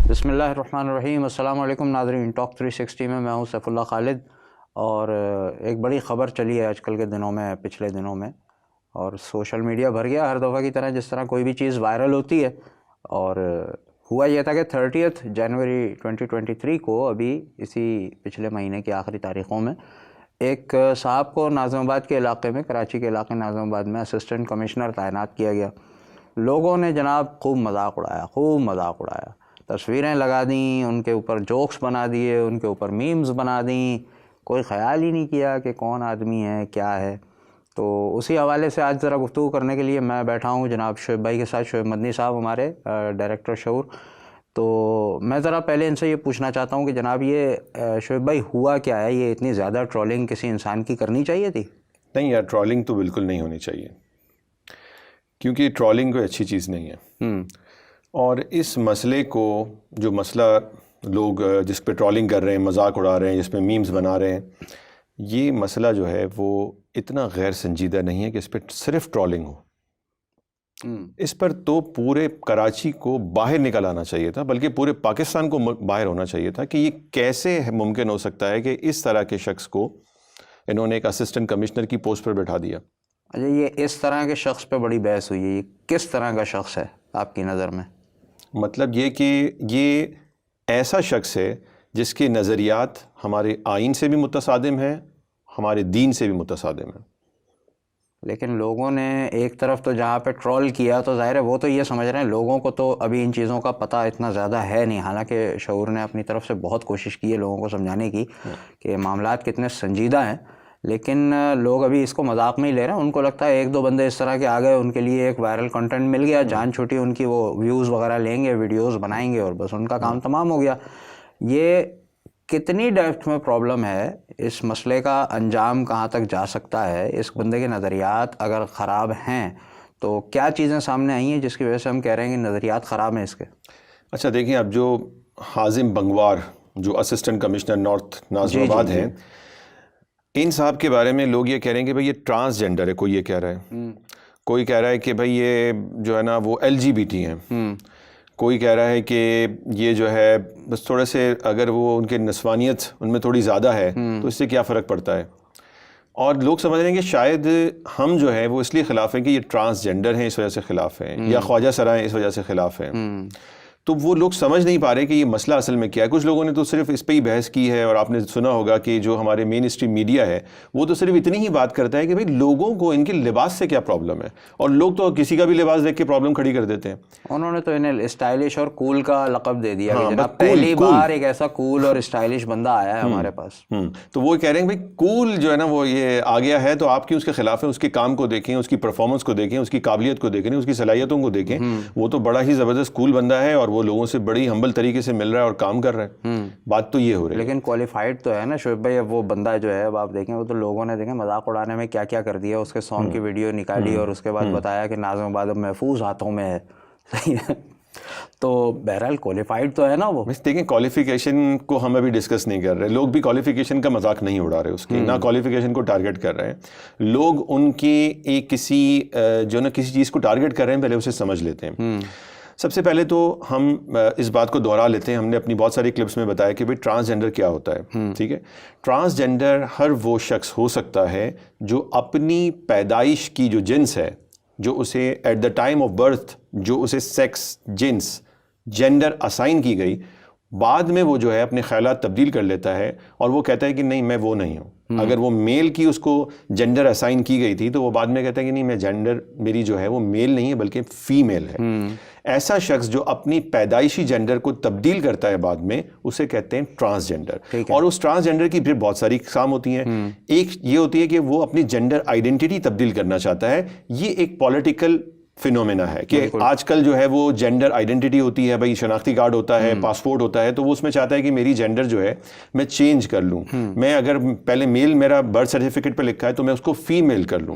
بسم اللہ الرحمن الرحیم۔ السلام علیکم ناظرین، ٹاک 360 میں ہوں سیف اللہ خالد۔ اور ایک بڑی خبر چلی ہے آج کل کے دنوں میں، پچھلے دنوں میں، اور سوشل میڈیا بھر گیا ہر دفعہ کی طرح جس طرح کوئی بھی چیز وائرل ہوتی ہے۔ اور ہوا یہ تھا کہ 30 جنوری 2023 کو، ابھی اسی پچھلے مہینے کی آخری تاریخوں میں، ایک صاحب کو ناظم آباد کے علاقے میں، کراچی کے علاقے ناظم آباد میں اسسٹنٹ کمشنر تعینات کیا گیا۔ لوگوں نے جناب خوب مذاق اڑایا، تصویریں لگا دیں، ان کے اوپر جوکس بنا دیے، ان کے اوپر میمز بنا دیں، کوئی خیال ہی نہیں کیا کہ کون آدمی ہے، کیا ہے۔ تو اسی حوالے سے آج ذرا گفتگو کرنے کے لیے میں بیٹھا ہوں جناب شعیب بھائی کے ساتھ، شعیب مدنی صاحب ہمارے ڈائریکٹر شعور۔ تو میں ذرا پہلے ان سے یہ پوچھنا چاہتا ہوں کہ جناب یہ شعیب بھائی ہوا کیا ہے؟ یہ اتنی زیادہ ٹرولنگ کسی انسان کی کرنی چاہیے تھی؟ نہیں یار، ٹرولنگ تو بالکل نہیں ہونی چاہیے، کیونکہ ٹرولنگ کوئی اچھی چیز نہیں ہے۔ اور اس مسئلے کو، جو مسئلہ لوگ جس پہ ٹرولنگ کر رہے ہیں، مذاق اڑا رہے ہیں، جس پہ میمز بنا رہے ہیں، یہ مسئلہ جو ہے وہ اتنا غیر سنجیدہ نہیں ہے کہ اس پہ صرف ٹرولنگ ہو۔ اس پر تو پورے کراچی کو باہر نکل آنا چاہیے تھا، بلکہ پورے پاکستان کو باہر ہونا چاہیے تھا کہ یہ کیسے ممکن ہو سکتا ہے کہ اس طرح کے شخص کو انہوں نے ایک اسسٹنٹ کمشنر کی پوسٹ پر بٹھا دیا۔ اچھا، یہ اس طرح کے شخص پہ بڑی بحث ہوئی ہے، یہ کس طرح کا شخص ہے آپ کی نظر میں؟ مطلب یہ کہ یہ ایسا شخص ہے جس کے نظریات ہمارے آئین سے بھی متصادم ہیں، ہمارے دین سے بھی متصادم ہیں۔ لیکن لوگوں نے ایک طرف تو جہاں پہ ٹرول کیا تو ظاہر ہے وہ تو یہ سمجھ رہے ہیں، لوگوں کو تو ابھی ان چیزوں کا پتہ اتنا زیادہ ہے نہیں، حالانکہ شعور نے اپنی طرف سے بہت کوشش کی ہے لوگوں کو سمجھانے کی کہ معاملات کتنے سنجیدہ ہیں، لیکن لوگ ابھی اس کو مذاق میں ہی لے رہے ہیں۔ ان کو لگتا ہے ایک دو بندے اس طرح کے آ گئے، ان کے لیے ایک وائرل کنٹینٹ مل گیا، جان چھوٹی ان کی، وہ ویوز وغیرہ لیں گے، ویڈیوز بنائیں گے اور بس ان کا کام تمام ہو گیا۔ یہ کتنی ڈیپتھ میں پرابلم ہے؟ اس مسئلے کا انجام کہاں تک جا سکتا ہے؟ اس بندے کے نظریات اگر خراب ہیں تو کیا چیزیں سامنے آئی ہیں جس کی وجہ سے ہم کہہ رہے ہیں کہ نظریات خراب ہیں اس کے؟ اچھا دیکھیں، اب جو حازم بنگوار جو اسسٹنٹ کمشنر نارتھ ناظم آباد ہیں، ان صاحب کے بارے میں لوگ یہ کہہ رہے ہیں کہ بھئی یہ ٹرانسجنڈر ہے، کوئی یہ کہہ رہا ہے، کوئی کہہ رہا ہے کہ بھئی یہ جو ہے نا وہ LGBT ہیں، کوئی کہہ رہا ہے کہ یہ جو ہے بس تھوڑے سے اگر وہ ان کے نسوانیت ان میں تھوڑی زیادہ ہے تو اس سے کیا فرق پڑتا ہے۔ اور لوگ سمجھ رہے ہیں کہ شاید ہم جو ہے وہ اس لیے خلاف ہیں کہ یہ ٹرانسجنڈر ہیں، اس وجہ سے خلاف ہیں، یا خواجہ سرائے اس وجہ سے خلاف ہیں۔ تو وہ لوگ سمجھ نہیں پا رہے کہ یہ مسئلہ اصل میں کیا ہے۔ کچھ لوگوں نے تو صرف اس پہ ہی بحث کی ہے، اور آپ نے سنا ہوگا کہ جو ہمارے مین اسٹریم میڈیا ہے وہ تو صرف اتنی ہی بات کرتا ہے کہ بھئی لوگوں کو ان کے لباس سے کیا پرابلم ہے، اور لوگ تو کسی کا بھی لباس دیکھ کے پرابلم کھڑی کر دیتے ہیں۔ انہوں نے تو انہیں اسٹائلش اور کول کا لقب دے دیا کہ جناب پہلی بار ایک ایسا کول اور اسٹائلش بندہ آیا ہے ہمارے پاس۔ تو وہ کہہ رہے ہیں بھئی کول جو ہے نا وہ یہ آ گیا ہے تو آپ کیوں اس کے خلاف ہیں؟ اس کے کام کو دیکھیں، اس کی پرفارمنس کو دیکھیں، اس کی قابلیت کو دیکھیں، اس کی صلاحیتوں کو دیکھیں۔ وہ تو بڑا ہی زبردست کول بندہ ہے، اور وہ لوگوں سے بڑی ہمبل طریقے سے مل رہا ہے اور کام کر رہا ہے۔ بات تو یہ ہو رہی ہے، لیکن کوالیفائڈ تو ہے نا شعیب بھائی۔ اب وہ بندہ جو ہے، اب آپ دیکھیں، وہ تو لوگوں نے دیکھیں مذاق اڑانے میں کیا کیا کر دیا، اس کے سانگ کی ویڈیو نکالی اور اس کے بعد بتایا کہ ناظم آباد اب محفوظ ہاتھوں میں ہے۔ صحیح ہے، تو بہرحال کوالیفائڈ تو ہے نا وہ۔ دیکھیں کوالیفیکیشن کو ہم ابھی ڈسکس نہیں کر رہے، لوگ بھی کوالیفیکیشن کا مذاق نہیں اڑا رہے، اس کی نہ کوالیفیکیشن کو ٹارگٹ کر رہے ہیں لوگ، ان کی ایک کسی جو نا کسی چیز کو ٹارگٹ کر رہے ہیں پہلے اسے سمجھ لیتے ہیں۔ سب سے پہلے تو ہم اس بات کو دہرا لیتے ہیں، ہم نے اپنی بہت ساری کلپس میں بتایا کہ بھئی ٹرانسجنڈر کیا ہوتا ہے، ٹھیک ہے؟ ٹرانسجنڈر ہر وہ شخص ہو سکتا ہے جو اپنی پیدائش کی جو جنس ہے، جو اسے at the time of birth جو اسے سیکس، جنس، جینڈر اسائن کی گئی، بعد میں وہ جو ہے اپنے خیالات تبدیل کر لیتا ہے اور وہ کہتا ہے کہ نہیں میں وہ نہیں ہوں۔ اگر وہ میل کی اس کو جینڈر اسائن کی گئی تھی تو وہ بعد میں کہتا ہے کہ نہیں میں جینڈر میری جو ہے وہ میل نہیں ہے بلکہ فیمیل ہے۔ ایسا شخص جو اپنی پیدائشی جینڈر کو تبدیل کرتا ہے بعد میں، اسے کہتے ہیں ٹرانسجنڈر۔ اور اس ٹرانسجنڈر کی پھر بہت ساری اقسام ہوتی ہیں۔ ایک یہ ہوتی ہے کہ وہ اپنی جینڈر آئیڈینٹی تبدیل کرنا چاہتا ہے، یہ ایک پولیٹیکل فینومینا ہے کہ آج کل جو ہے وہ جینڈر آئیڈینٹی ہوتی ہے، بھائی شناختی کارڈ ہوتا ہے، پاسپورٹ ہوتا ہے، تو وہ اس میں چاہتا ہے کہ میری جینڈر جو ہے میں چینج کر لوں، میں اگر پہلے میل میرا برتھ سرٹیفکیٹ پہ لکھا ہے تو میں اس کو فیمیل کر لوں،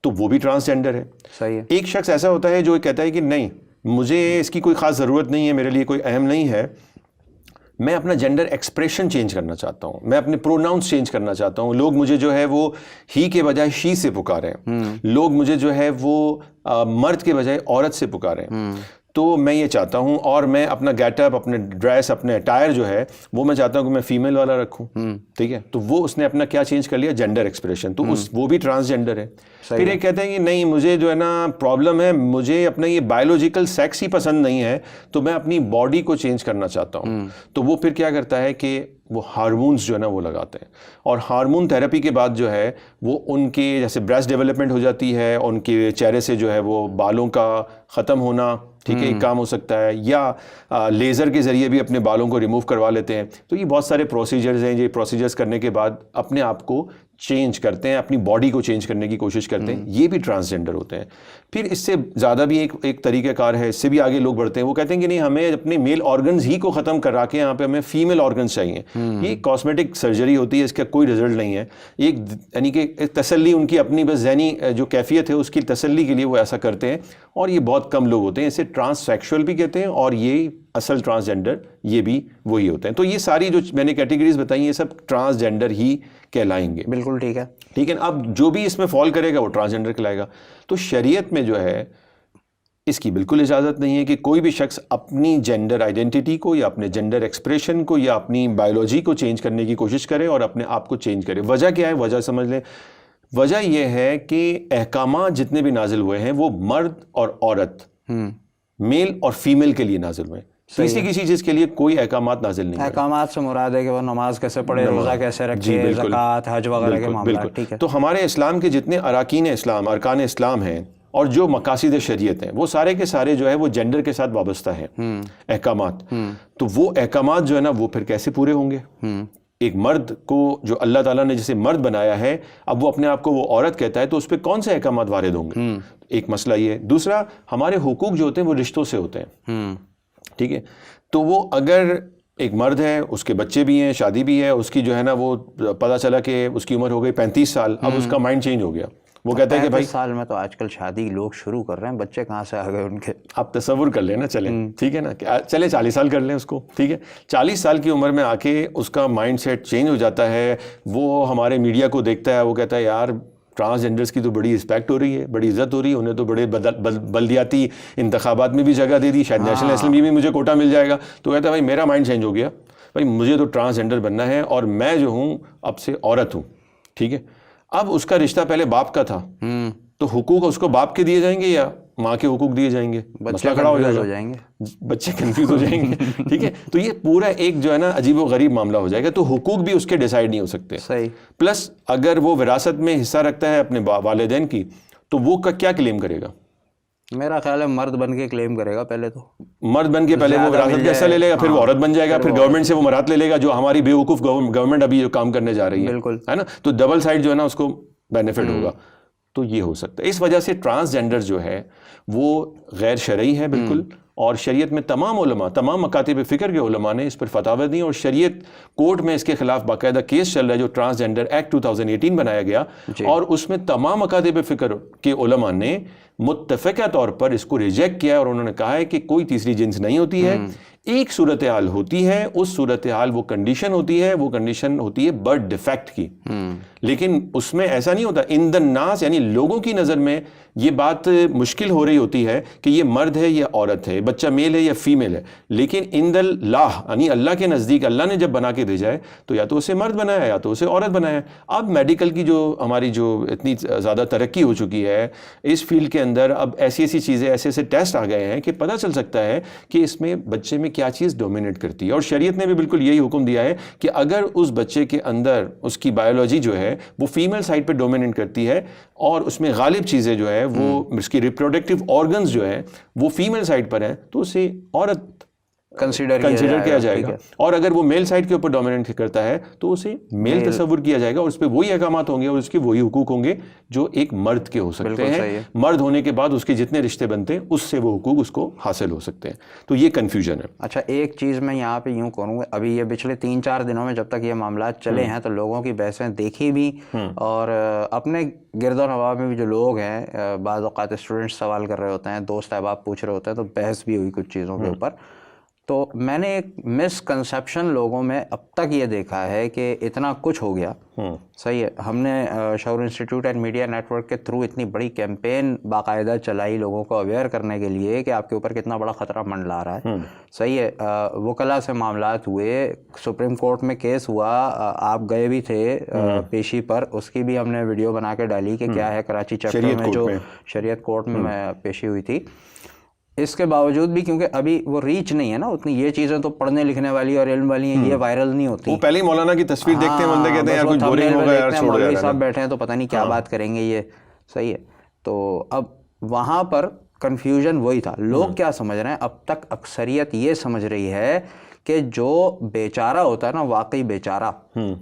تو وہ بھی ٹرانسجنڈر ہے۔ صحیح ہے۔ ایک شخص ایسا ہوتا ہے جو کہتا ہے کہ نہیں مجھے اس کی کوئی خاص ضرورت نہیں ہے، میرے لیے کوئی اہم نہیں ہے، میں اپنا جینڈر ایکسپریشن چینج کرنا چاہتا ہوں، میں اپنے پروناؤنس چینج کرنا چاہتا ہوں، لوگ مجھے جو ہے وہ ہی کے بجائے شی سے پکاریں، لوگ مجھے جو ہے وہ مرد کے بجائے عورت سے پکاریں۔ تو میں یہ چاہتا ہوں، اور میں اپنا گیٹ اپ، اپنے ڈریس، اپنے اٹائر جو ہے وہ میں چاہتا ہوں کہ میں فیمیل والا رکھوں، ٹھیک ہے. تو وہ اس نے اپنا کیا چینج کر لیا، جینڈر ایکسپریشن، تو وہ بھی ٹرانسجینڈر ہے. پھر یہ کہتے ہیں کہ نہیں مجھے جو ہے نا پرابلم ہے، مجھے اپنا یہ بایولوجیکل سیکس ہی پسند نہیں ہے، تو میں اپنی باڈی کو چینج کرنا چاہتا ہوں. تو وہ پھر کیا کرتا ہے کہ وہ ہارمونز جو ہے نا وہ لگاتے ہیں، اور ہارمون تھراپی کے بعد جو ہے وہ ان کے جیسے بریسٹ ڈیولپمنٹ ہو جاتی ہے، ان کے چہرے سے جو ہے وہ بالوں کا ختم ہونا، ٹھیک ہے، ایک کام ہو سکتا ہے، یا لیزر کے ذریعے بھی اپنے بالوں کو ریموو کروا لیتے ہیں. تو یہ بہت سارے پروسیجرز ہیں، یہ پروسیجرز کرنے کے بعد اپنے آپ کو چینج کرتے ہیں، اپنی باڈی کو چینج کرنے کی کوشش کرتے ہیں، یہ بھی ٹرانسجینڈر ہوتے ہیں. پھر اس سے زیادہ بھی ایک طریقہ کار ہے، اس سے بھی آگے لوگ بڑھتے ہیں، وہ کہتے ہیں کہ نہیں ہمیں اپنے میل آرگنز ہی کو ختم کرا کے یہاں پہ ہمیں فیمیل آرگنز چاہیے. یہ کاسمیٹک سرجری ہوتی ہے، اس کا کوئی رزلٹ نہیں ہے، ایک یعنی کہ تسلی ان کی اپنی بس ذہنی جو کیفیت ہے اس کی تسلی کے لیے وہ ایسا کرتے ہیں، اور یہ بہت کم لوگ ہوتے ہیں. اسے ٹرانس سیکشول بھی کہتے ہیں، اور یہ اصل ٹرانسجینڈر یہ بھی وہی ہوتے ہیں. تو یہ ساری جو میں نے کیٹیگریز بتائی یہ سب ٹرانسجینڈر ہی کہلائیں گے. بالکل ٹھیک ہے. ٹھیک ہے، اب جو بھی اس میں فال کرے گا وہ ٹرانسجینڈر کہلائے گا. تو شریعت میں جو ہے اس کی بالکل اجازت نہیں ہے کہ کوئی بھی شخص اپنی جینڈر آئیڈینٹی کو یا اپنے جینڈر ایکسپریشن کو یا اپنی بایولوجی کو چینج کرنے کی کوشش کرے اور اپنے آپ کو چینج کرے. وجہ کیا ہے؟ وجہ سمجھ لیں. وجہ یہ ہے کہ احکامات جتنے بھی نازل ہوئے ہیں وہ مرد اور عورت، میل اور فیمیل کے لیے نازل ہوئے ہیں. کسی چیز کے لیے کوئی احکامات نازل نہیں. احکامات سے مراد ہے کہ وہ نماز کیسے پڑھے، روزہ کیسے رکھے، زکوٰۃ، حج وغیرہ کے معاملات. ٹھیک ہے. تو ہمارے اسلام کے جتنے اراکین اسلام، ارکان اسلام ہیں اور جو مقاصد شریعت ہیں وہ سارے کے سارے جو ہے وہ جینڈر کے ساتھ وابستہ ہیں احکامات. تو وہ احکامات جو ہے نا وہ پھر کیسے پورے ہوں گے؟ ایک مرد کو جو اللہ تعالیٰ نے جسے مرد بنایا ہے، اب وہ اپنے آپ کو وہ عورت کہتا ہے، تو اس پہ کون سے احکامات وارد ہوں گے؟ ایک مسئلہ یہ ہے. دوسرا، ہمارے حقوق جو ہوتے ہیں وہ رشتوں سے ہوتے ہیں، ٹھیک ہے. تو وہ اگر ایک مرد ہے، اس کے بچے بھی ہیں، شادی بھی ہے، اس کی جو ہے نا وہ پتہ چلا کہ اس کی عمر ہو گئی 35 سال، اب اس کا مائنڈ چینج ہو گیا. وہ کہتا ہے کہ بھائی 35 سال میں تو آج کل شادی لوگ شروع کر رہے ہیں، بچے کہاں سے آ گئے ان کے؟ آپ تصور کر لیں نا، چلیں ٹھیک ہے نا، چلے 40 سال کر لیں اس کو، ٹھیک ہے. 40 سال کی عمر میں آ کے اس کا مائنڈ سیٹ چینج ہو جاتا ہے. وہ ہمارے میڈیا کو دیکھتا ہے، وہ کہتا ہے یار ٹرانسجینڈرز کی تو بڑی رسپیکٹ ہو رہی ہے، بڑی عزت ہو رہی ہے، انہیں تو بڑے بلدیاتی انتخابات میں بھی جگہ دے دی، شاید نیشنل اسمبلی میں مجھے کوٹا مل جائے گا. تو کہتا ہے بھائی میرا مائنڈ چینج ہو گیا، بھائی مجھے تو ٹرانسجینڈر بننا ہے، اور میں جو ہوں اب سے عورت ہوں، ٹھیک ہے. اب اس کا رشتہ پہلے باپ کا تھا، تو حقوق اس کو باپ کے دیے جائیں گے یا ماں کے حقوق دیے جائیں گے؟ مسئلہ کھڑا ہو جائے گا، بچے کنفیوز ہو جائیں گے، ٹھیک ہے. تو یہ پورا ایک جو ہے نا عجیب و غریب معاملہ ہو جائے گا. تو حقوق بھی اس کے ڈیسائیڈ نہیں ہو سکتے. صحیح. پلس اگر وہ وراثت میں حصہ رکھتا ہے اپنے والدین کی، تو وہ کیا کلیم کرے گا؟ میرا خیال ہے مرد بن کے کلیم کرے گا. پہلے تو مرد بن کے پہلے وہ وراثت کا حصہ لے لے گا، پھر وہ عورت بن جائے گا، پھر گورنمنٹ سے وہ مراد لے لے گا، جو ہماری بے وقوف گورنمنٹ ابھی جو کام کرنے جا رہی ہے، بالکل ہے نا. تو ڈبل سائڈ جو ہے نا اس کو بینیفٹ ہوگا. تو یہ ہو سکتا ہے. اس وجہ سے ٹرانسجینڈر جو ہے وہ غیر شرعی ہے بالکل. اور شریعت میں تمام علماء، تمام مکاتب فکر کے علماء نے اس پر فتاوی دی، اور شریعت کورٹ میں اس کے خلاف باقاعدہ کیس چل رہا ہے، جو ٹرانسجینڈر ایکٹ 2018 بنایا گیا. اور اس میں تمام مکاتب فکر کے علماء نے متفقہ طور پر اس کو ریجیکٹ کیا، اور انہوں نے کہا ہے کہ کوئی تیسری جنس نہیں ہوتی ہے. ایک صورتحال ہوتی ہے، اس صورتحال وہ کنڈیشن ہوتی ہے، وہ کنڈیشن ہوتی ہے برتھ ڈیفیکٹ کی. لیکن اس میں ایسا نہیں ہوتا ان دا ناس، یعنی لوگوں کی نظر میں یہ بات مشکل ہو رہی ہوتی ہے کہ یہ مرد ہے یا عورت ہے، بچہ میل ہے یا فیمیل ہے. لیکن ان دا لاہ، یعنی اللہ کے نزدیک اللہ نے جب بنا کے بھیجا ہے تو یا تو اسے مرد بنایا ہے یا تو اسے عورت بنایا ہے. اب میڈیکل کی جو ہماری جو اتنی زیادہ ترقی ہو چکی ہے اس فیلڈ کے اندر، اب ایسی چیزیں، ایسے ٹیسٹ آ گئے ہیں کہ پتہ چل سکتا ہے کہ اس میں بچے میں کیا چیز ڈومینیٹ کرتی ہے. اور شریعت نے بھی بالکل یہی حکم دیا ہے کہ اگر اس بچے کے اندر اس کی بایولوجی جو ہے وہ فیمیل سائڈ پہ ڈومینیٹ کرتی ہے، اور اس میں غالب چیزیں جو ہے وہ اس کی ریپروڈکٹیو آرگنز جو ہے وہ فیمیل سائڈ پر ہیں، تو اسے عورت کنسیڈر کیا جائے گا. اور اگر وہ میل سائڈ کے اوپر ڈومیننٹ کرتا ہے تو اسے میل تصور کیا جائے گا، اور اس پہ وہی احکامات ہوں گے اور اس کے وہی حقوق ہوں گے جو ایک مرد کے ہو سکتے ہیں. مرد ہونے کے بعد اس کے جتنے رشتے بنتے ہیں اس سے وہ حقوق اس کو حاصل ہو سکتے ہیں. تو یہ کنفیوژن ہے. اچھا، ایک چیز میں یہاں پہ یوں کروں گا، ابھی یہ پچھلے 3-4 دنوں میں جب تک یہ معاملات چلے ہیں تو لوگوں کی بحثیں دیکھی بھی، اور اپنے گرد و نواح میں بھی جو لوگ ہیں، بعض اوقات اسٹوڈنٹس سوال کر رہے ہوتے ہیں، دوست احباب پوچھ رہے ہوتے ہیں، تو بحث بھی ہوئی کچھ چیزوں کے اوپر. تو میں نے ایک مسکنسیپشن لوگوں میں اب تک یہ دیکھا ہے کہ اتنا کچھ ہو گیا. صحیح ہے, ہم نے Shaoor institute and media network کے تھرو اتنی بڑی کیمپین باقاعدہ چلائی لوگوں کو اویئر کرنے کے لیے کہ آپ کے اوپر کتنا بڑا خطرہ منڈلا رہا ہے. صحیح ہے, وکلا سے معاملات ہوئے, سپریم کورٹ میں کیس ہوا, آپ گئے بھی تھے پیشی پر, اس کی بھی ہم نے ویڈیو بنا کے ڈالی کہ کیا ہے کراچی چیپٹر میں جو شریعت کورٹ میں پیشی ہوئی تھی. اس کے باوجود بھی کیونکہ ابھی وہ ریچ نہیں ہے نا اتنی, یہ چیزیں تو پڑھنے لکھنے والی اور علم والی ہیں, یہ وائرل نہیں ہوتی. وہ پہلے ہی مولانا کی تصویر دیکھتے ہیں, بندے کہتے ہیں یار کچھ بورنگ ہوگا یار, چھوڑ مولوی صاحب بیٹھے ہیں تو پتہ نہیں کیا بات کریں گے یہ. صحیح ہے, تو اب وہاں پر کنفیوژن وہی تھا. لوگ کیا سمجھ رہے ہیں, اب تک اکثریت یہ سمجھ رہی ہے کہ جو بیچارہ ہوتا ہے نا, واقعی بیچارہ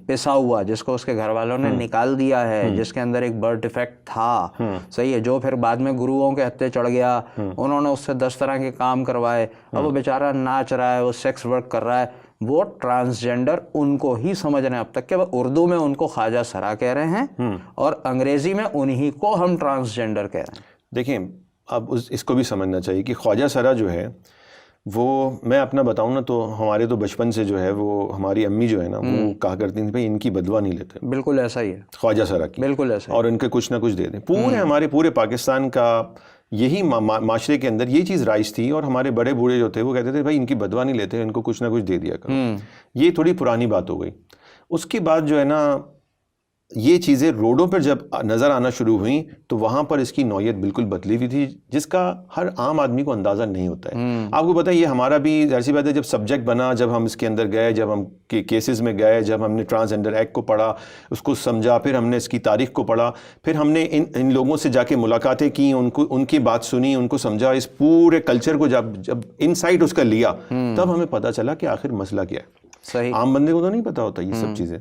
پسا ہوا, جس کو اس کے گھر والوں نے نکال دیا ہے, جس کے اندر ایک برتھ ڈیفیکٹ تھا, صحیح ہے, جو پھر بعد میں گروؤں کے ہتھے چڑھ گیا, انہوں نے اس سے 10 طرح کے کام کروائے, اب وہ بیچارہ ناچ رہا ہے, وہ سیکس ورک کر رہا ہے, وہ ٹرانسجینڈر ان کو ہی سمجھ رہے ہیں اب تک کہ وہ اردو میں ان کو خواجہ سرا کہہ رہے ہیں اور انگریزی میں انہی کو ہم ٹرانسجینڈر کہہ رہے ہیں. دیکھیں اب اس کو بھی سمجھنا چاہیے کہ خواجہ سرا جو ہے وہ, میں اپنا بتاؤں نا تو ہمارے تو بچپن سے جو ہے وہ ہماری امی جو ہے نا وہ کہا کرتی تھیں بھائی ان کی بدوا نہیں لیتے. بالکل ایسا ہی ہے, خواجہ سرا کی, بالکل ایسا, اور ان کے کچھ نہ کچھ دے دیں. ہمارے پورے پاکستان کا یہی معاشرے کے اندر یہ چیز رائج تھی, اور ہمارے بڑے بوڑھے جو تھے وہ کہتے تھے بھائی ان کی بدوا نہیں لیتے, ان کو کچھ نہ کچھ دے دیا کرو. یہ تھوڑی پرانی بات ہو گئی. اس کے بعد جو ہے نا یہ چیزیں روڈوں پر جب نظر آنا شروع ہوئیں تو وہاں پر اس کی نوعیت بالکل بدلی ہوئی تھی, جس کا ہر عام آدمی کو اندازہ نہیں ہوتا ہے. آپ کو پتہ ہے یہ ہمارا بھی ظاہر سی بات ہے, جب سبجیکٹ بنا, جب ہم اس کے اندر گئے, جب ہم کیسز میں گئے, جب ہم نے ٹرانسجینڈر ایکٹ کو پڑھا, اس کو سمجھا, پھر ہم نے اس کی تاریخ کو پڑھا, پھر ہم نے ان لوگوں سے جا کے ملاقاتیں کی, ان کی بات سنی, ان کو سمجھا, اس پورے کلچر کو جب انسائٹ اس کا لیا, تب ہمیں پتہ چلا کہ آخر مسئلہ کیا ہے. صحیح, عام بندے کو تو نہیں پتہ ہوتا یہ سب چیزیں.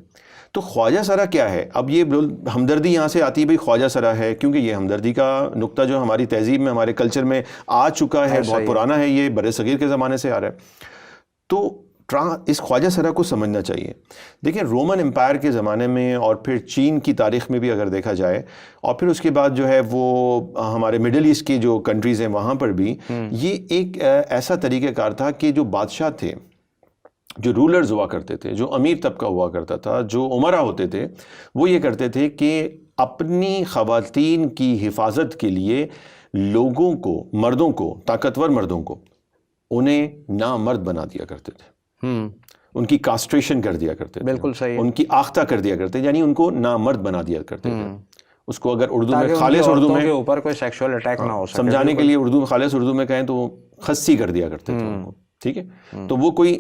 تو خواجہ سرا کیا ہے؟ اب یہ ہمدردی یہاں سے آتی ہے بھائی خواجہ سرا ہے, کیونکہ یہ ہمدردی کا نقطہ جو ہماری تہذیب میں, ہمارے کلچر میں آ چکا ہے, بہت پرانا ہے, یہ برِ صغیر کے زمانے سے آ رہا ہے. تو اس خواجہ سرا کو سمجھنا چاہیے. دیکھیں رومن امپائر کے زمانے میں, اور پھر چین کی تاریخ میں بھی اگر دیکھا جائے, اور پھر اس کے بعد جو ہے وہ ہمارے مڈل ایسٹ کی جو کنٹریز ہیں وہاں پر بھی یہ ایک ایسا طریقہ کار تھا کہ جو بادشاہ تھے, جو رولرز ہوا کرتے تھے, جو امیر طبقہ ہوا کرتا تھا, جو عمرا ہوتے تھے, وہ یہ کرتے تھے کہ اپنی خواتین کی حفاظت کے لیے لوگوں کو, مردوں کو, طاقتور مردوں کو, انہیں نامرد بنا دیا کرتے تھے, ان کی کاسٹریشن کر دیا کرتے تھے, بالکل صحیح, ان کی آختہ کر دیا کرتے, یعنی ان کو نامرد بنا دیا کرتے تھے. اس کو اگر اردو میں خالص اردو میں اوپر کوئی سیکشول اٹیک نہ ہو سکے, سمجھانے کے لیے اردو میں خالص اردو میں کہیں تو خصی کر دیا کرتے تھے ان کو, ٹھیک ہے, تو وہ کوئی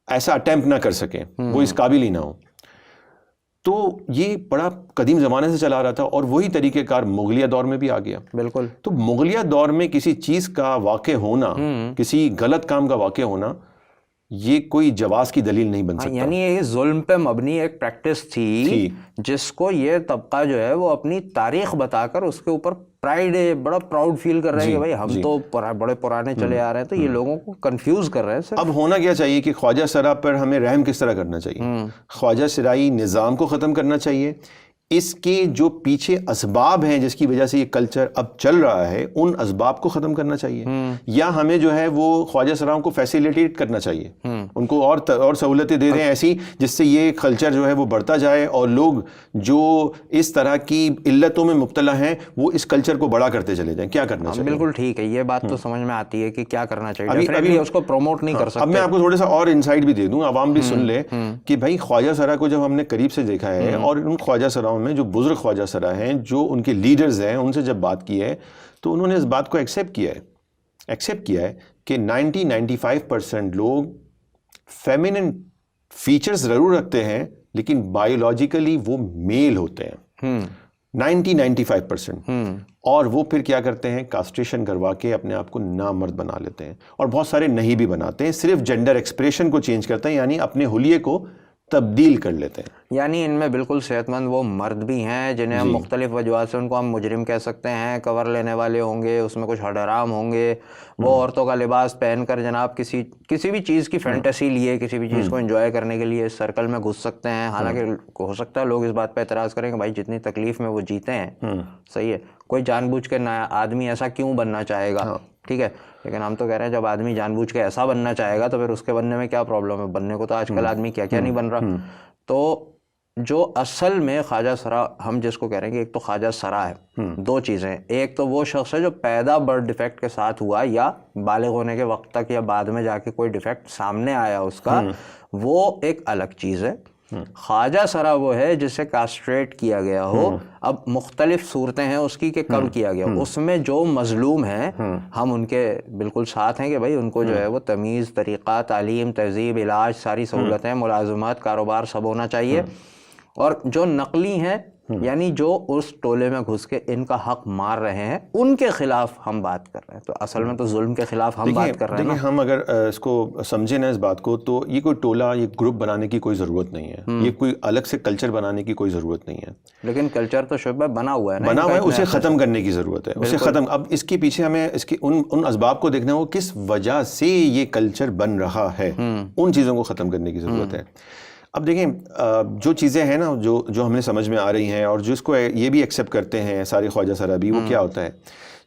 ایسا اٹیمپٹ نہ کر سکیں, وہ اس قابل ہی نہ ہو. تو یہ بڑا قدیم زمانے سے چلا رہا تھا, اور وہی طریقہ کار مغلیہ دور میں بھی آ گیا. بالکل. تو مغلیہ دور میں کسی چیز کا واقع ہونا, کسی غلط کام کا واقع ہونا, یہ کوئی جواز کی دلیل نہیں بن سکتا. یعنی یہ ظلم پہ مبنی ایک پریکٹس تھی جس کو یہ طبقہ جو ہے وہ اپنی تاریخ بتا کر اس کے اوپر پرائیڈ, بڑا پراؤڈ فیل کر رہے ہیں کہ بھائی ہم تو بڑے پرانے چلے آ رہے ہیں. تو یہ لوگوں کو کنفیوز کر رہے ہیں. اب ہونا کیا چاہیے کہ خواجہ سرا پر ہمیں رحم کس طرح کرنا چاہیے؟ خواجہ سرائی نظام کو ختم کرنا چاہیے. اس کے جو پیچھے اسباب ہیں جس کی وجہ سے یہ کلچر اب چل رہا ہے, ان اسباب کو ختم کرنا چاہیے, یا ہمیں جو ہے وہ خواجہ سراؤں کو فیسیلیٹیٹ کرنا چاہیے, ان کو اور سہولتیں دے دیں ایسی جس سے یہ کلچر جو ہے وہ بڑھتا جائے, اور لوگ جو اس طرح کی علتوں میں مبتلا ہیں وہ اس کلچر کو بڑا کرتے چلے جائیں. کیا کرنا چاہیے؟ بالکل ٹھیک ہے, یہ بات تو سمجھ میں آتی ہے کہ کیا کرنا چاہیے. ابھی اس کو پروموٹ نہیں کر سکتے. اب میں آپ کو تھوڑا سا اور انسائٹ بھی دے دوں, عوام بھی سن لے کہ بھائی خواجہ سرا کو جب ہم نے قریب سے دیکھا ہے, اور ان خواجہ سراؤں میں جو بزرگ خواجہ سرا ہیں, جو ان کے لیڈرز ہیں, ان سے جب بات کی ہے تو انہوں نے اس بات کو ایکسیپٹ کیا ہے کہ 90-95% لوگ فیمینن فیچرز ضرور رکھتے ہیں لیکن بایولوجیکلی وہ میل ہوتے ہیں. 90-95%. اور وہ پھر کیا کرتے ہیں, کاسٹریشن کروا کے اپنے آپ کو نامرد بنا لیتے ہیں, اور بہت سارے نہیں بھی بناتے ہیں, صرف جینڈر ایکسپریشن کو چینج کرتے ہیں, یعنی اپنے حلیے کو تبدیل کر لیتے ہیں. یعنی ان میں بالکل صحت مند وہ مرد بھی ہیں جنہیں ہم مختلف وجوہات سے ان کو ہم مجرم کہہ سکتے ہیں, کور لینے والے ہوں گے, اس میں کچھ حرام ہوں گے, وہ عورتوں کا لباس پہن کر جناب کسی بھی چیز کی فینٹیسی لیے, کسی بھی چیز کو انجوائے کرنے کے لیے اس سرکل میں گھس سکتے ہیں. حالانکہ ہو سکتا ہے لوگ اس بات پہ اعتراض کریں کہ بھائی جتنی تکلیف میں وہ جیتے ہیں, صحیح ہے, کوئی جان بوجھ کے نیا آدمی ایسا کیوں بننا چاہے گا, ٹھیک ہے. لیکن ہم تو کہہ رہے ہیں جب آدمی جان بوجھ کے ایسا بننا چاہے گا تو پھر اس کے بننے میں کیا پرابلم ہے, بننے کو تو آج کل آدمی کیا کیا نہیں بن رہا. تو جو اصل میں خواجہ سرا ہم جس کو کہہ رہے ہیں کہ ایک تو خواجہ سرا ہے, دو چیزیں, ایک تو وہ شخص ہے جو پیدا برتھ ڈیفیکٹ کے ساتھ ہوا یا بالغ ہونے کے وقت تک یا بعد میں جا کے کوئی ڈیفیکٹ سامنے آیا اس کا, وہ ایک الگ چیز ہے. خواجہ سرا وہ ہے جسے کاسٹریٹ کیا گیا ہو. اب مختلف صورتیں ہیں اس کی کہ کب کیا گیا, اس میں جو مظلوم ہیں ہم ان کے بالکل ساتھ ہیں کہ بھائی ان کو جو ہے وہ تمیز, طریقہ, تعلیم, تہذیب, علاج, ساری سہولتیں, ملازمت, کاروبار سب ہونا چاہیے. اور جو نقلی ہیں یعنی جو اس ٹولے میں گھس کے ان کا حق مار رہے ہیں ان کے خلاف ہم بات کر رہے ہیں. تو اصل میں تو ظلم کے خلاف ہم بات کر رہے ہیں. دیکھیں ہم اگر اس کو سمجھیں نا اس بات کو, تو یہ کوئی ٹولہ, یہ گروپ بنانے کی کوئی ضرورت نہیں ہے, یہ کوئی الگ سے کلچر بنانے کی کوئی ضرورت نہیں ہے. لیکن کلچر تو شعبہ بنا ہوا ہے, بنا ہوا ہے, اسے ختم کرنے کی ضرورت ہے, اسے ختم. اب اس کے پیچھے ہمیں اس کے ان اسباب کو دیکھنا ہو کس وجہ سے یہ کلچر بن رہا ہے, ان چیزوں کو ختم کرنے کی ضرورت ہے. اب دیکھیں جو چیزیں ہیں نا جو ہمیں سمجھ میں آ رہی ہیں اور جس کو یہ بھی ایکسیپٹ کرتے ہیں سارے خواجہ سرا بھی, وہ کیا ہوتا ہے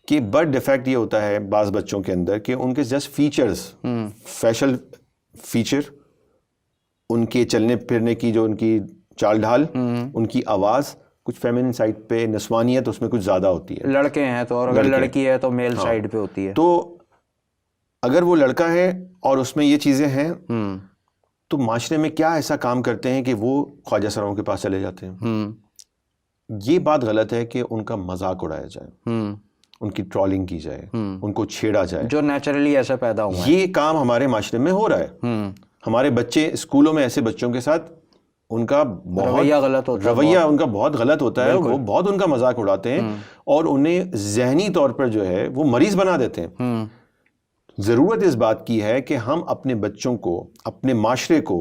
کہ برتھ ڈیفیکٹ یہ ہوتا ہے بعض بچوں کے اندر کہ ان کے جسٹ فیچرز, فیشل فیچر, ان کے چلنے پھرنے کی جو ان کی چال ڈھال, ان کی آواز, کچھ فیمنن سائڈ پہ نسوانیت اس میں کچھ زیادہ ہوتی ہے. لڑکے ہیں تو, اور اگر لڑکی ہے تو میل سائڈ پہ ہوتی ہے. تو اگر وہ لڑکا ہے اور اس میں یہ چیزیں ہیں تو معاشرے میں کیا ایسا کام کرتے ہیں کہ وہ خواجہ سراؤں کے پاس چلے جاتے ہیں. یہ بات غلط ہے کہ ان کا مذاق اڑایا جائے, ان کی ٹرولنگ کی جائے, ان کو چھیڑا جائے, جو نیچرلی ایسا پیدا ہوا ہے. یہ کام ہمارے معاشرے میں ہو رہا ہے. ہمارے بچے اسکولوں میں ایسے بچوں کے ساتھ ان کا رویہ غلط ہوتا ہے, رویہ ان کا بہت غلط ہوتا ہے, وہ بہت ان کا مذاق اڑاتے ہیں اور انہیں ذہنی طور پر جو ہے وہ مریض بنا دیتے ہیں. ضرورت اس بات کی ہے کہ ہم اپنے بچوں کو, اپنے معاشرے کو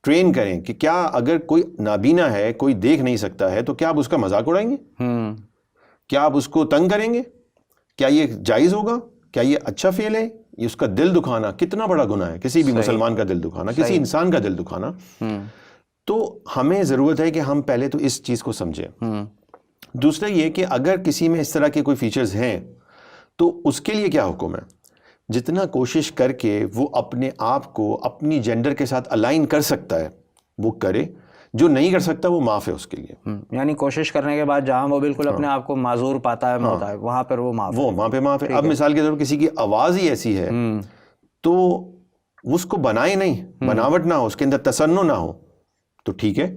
ٹرین کریں کہ کیا اگر کوئی نابینا ہے, کوئی دیکھ نہیں سکتا ہے, تو کیا آپ اس کا مذاق اڑائیں گے؟ کیا آپ اس کو تنگ کریں گے؟ کیا یہ جائز ہوگا؟ کیا یہ اچھا فعل ہے؟ یہ اس کا دل دکھانا کتنا بڑا گناہ ہے, کسی بھی مسلمان کا دل دکھانا, کسی انسان کا دل دکھانا. تو ہمیں ضرورت ہے کہ ہم پہلے تو اس چیز کو سمجھیں. دوسرا یہ کہ اگر کسی میں اس طرح کے کوئی فیچرز ہیں تو اس کے لیے کیا حکم ہے؟ جتنا کوشش کر کے وہ اپنے آپ کو اپنی جینڈر کے ساتھ الائن کر سکتا ہے وہ کرے, جو نہیں کر سکتا وہ معاف ہے اس کے لیے. یعنی کوشش کرنے کے بعد جہاں وہ بالکل اپنے آپ کو معذور پاتا ہے, وہاں پر وہ معاف, وہ وہاں پہ معاف ہے. اب مثال کے طور پر کسی کی آواز ہی ایسی ہے تو اس کو بنائے نہیں, بناوٹ نہ ہو, اس کے اندر تصنع نہ ہو, تو ٹھیک ہے.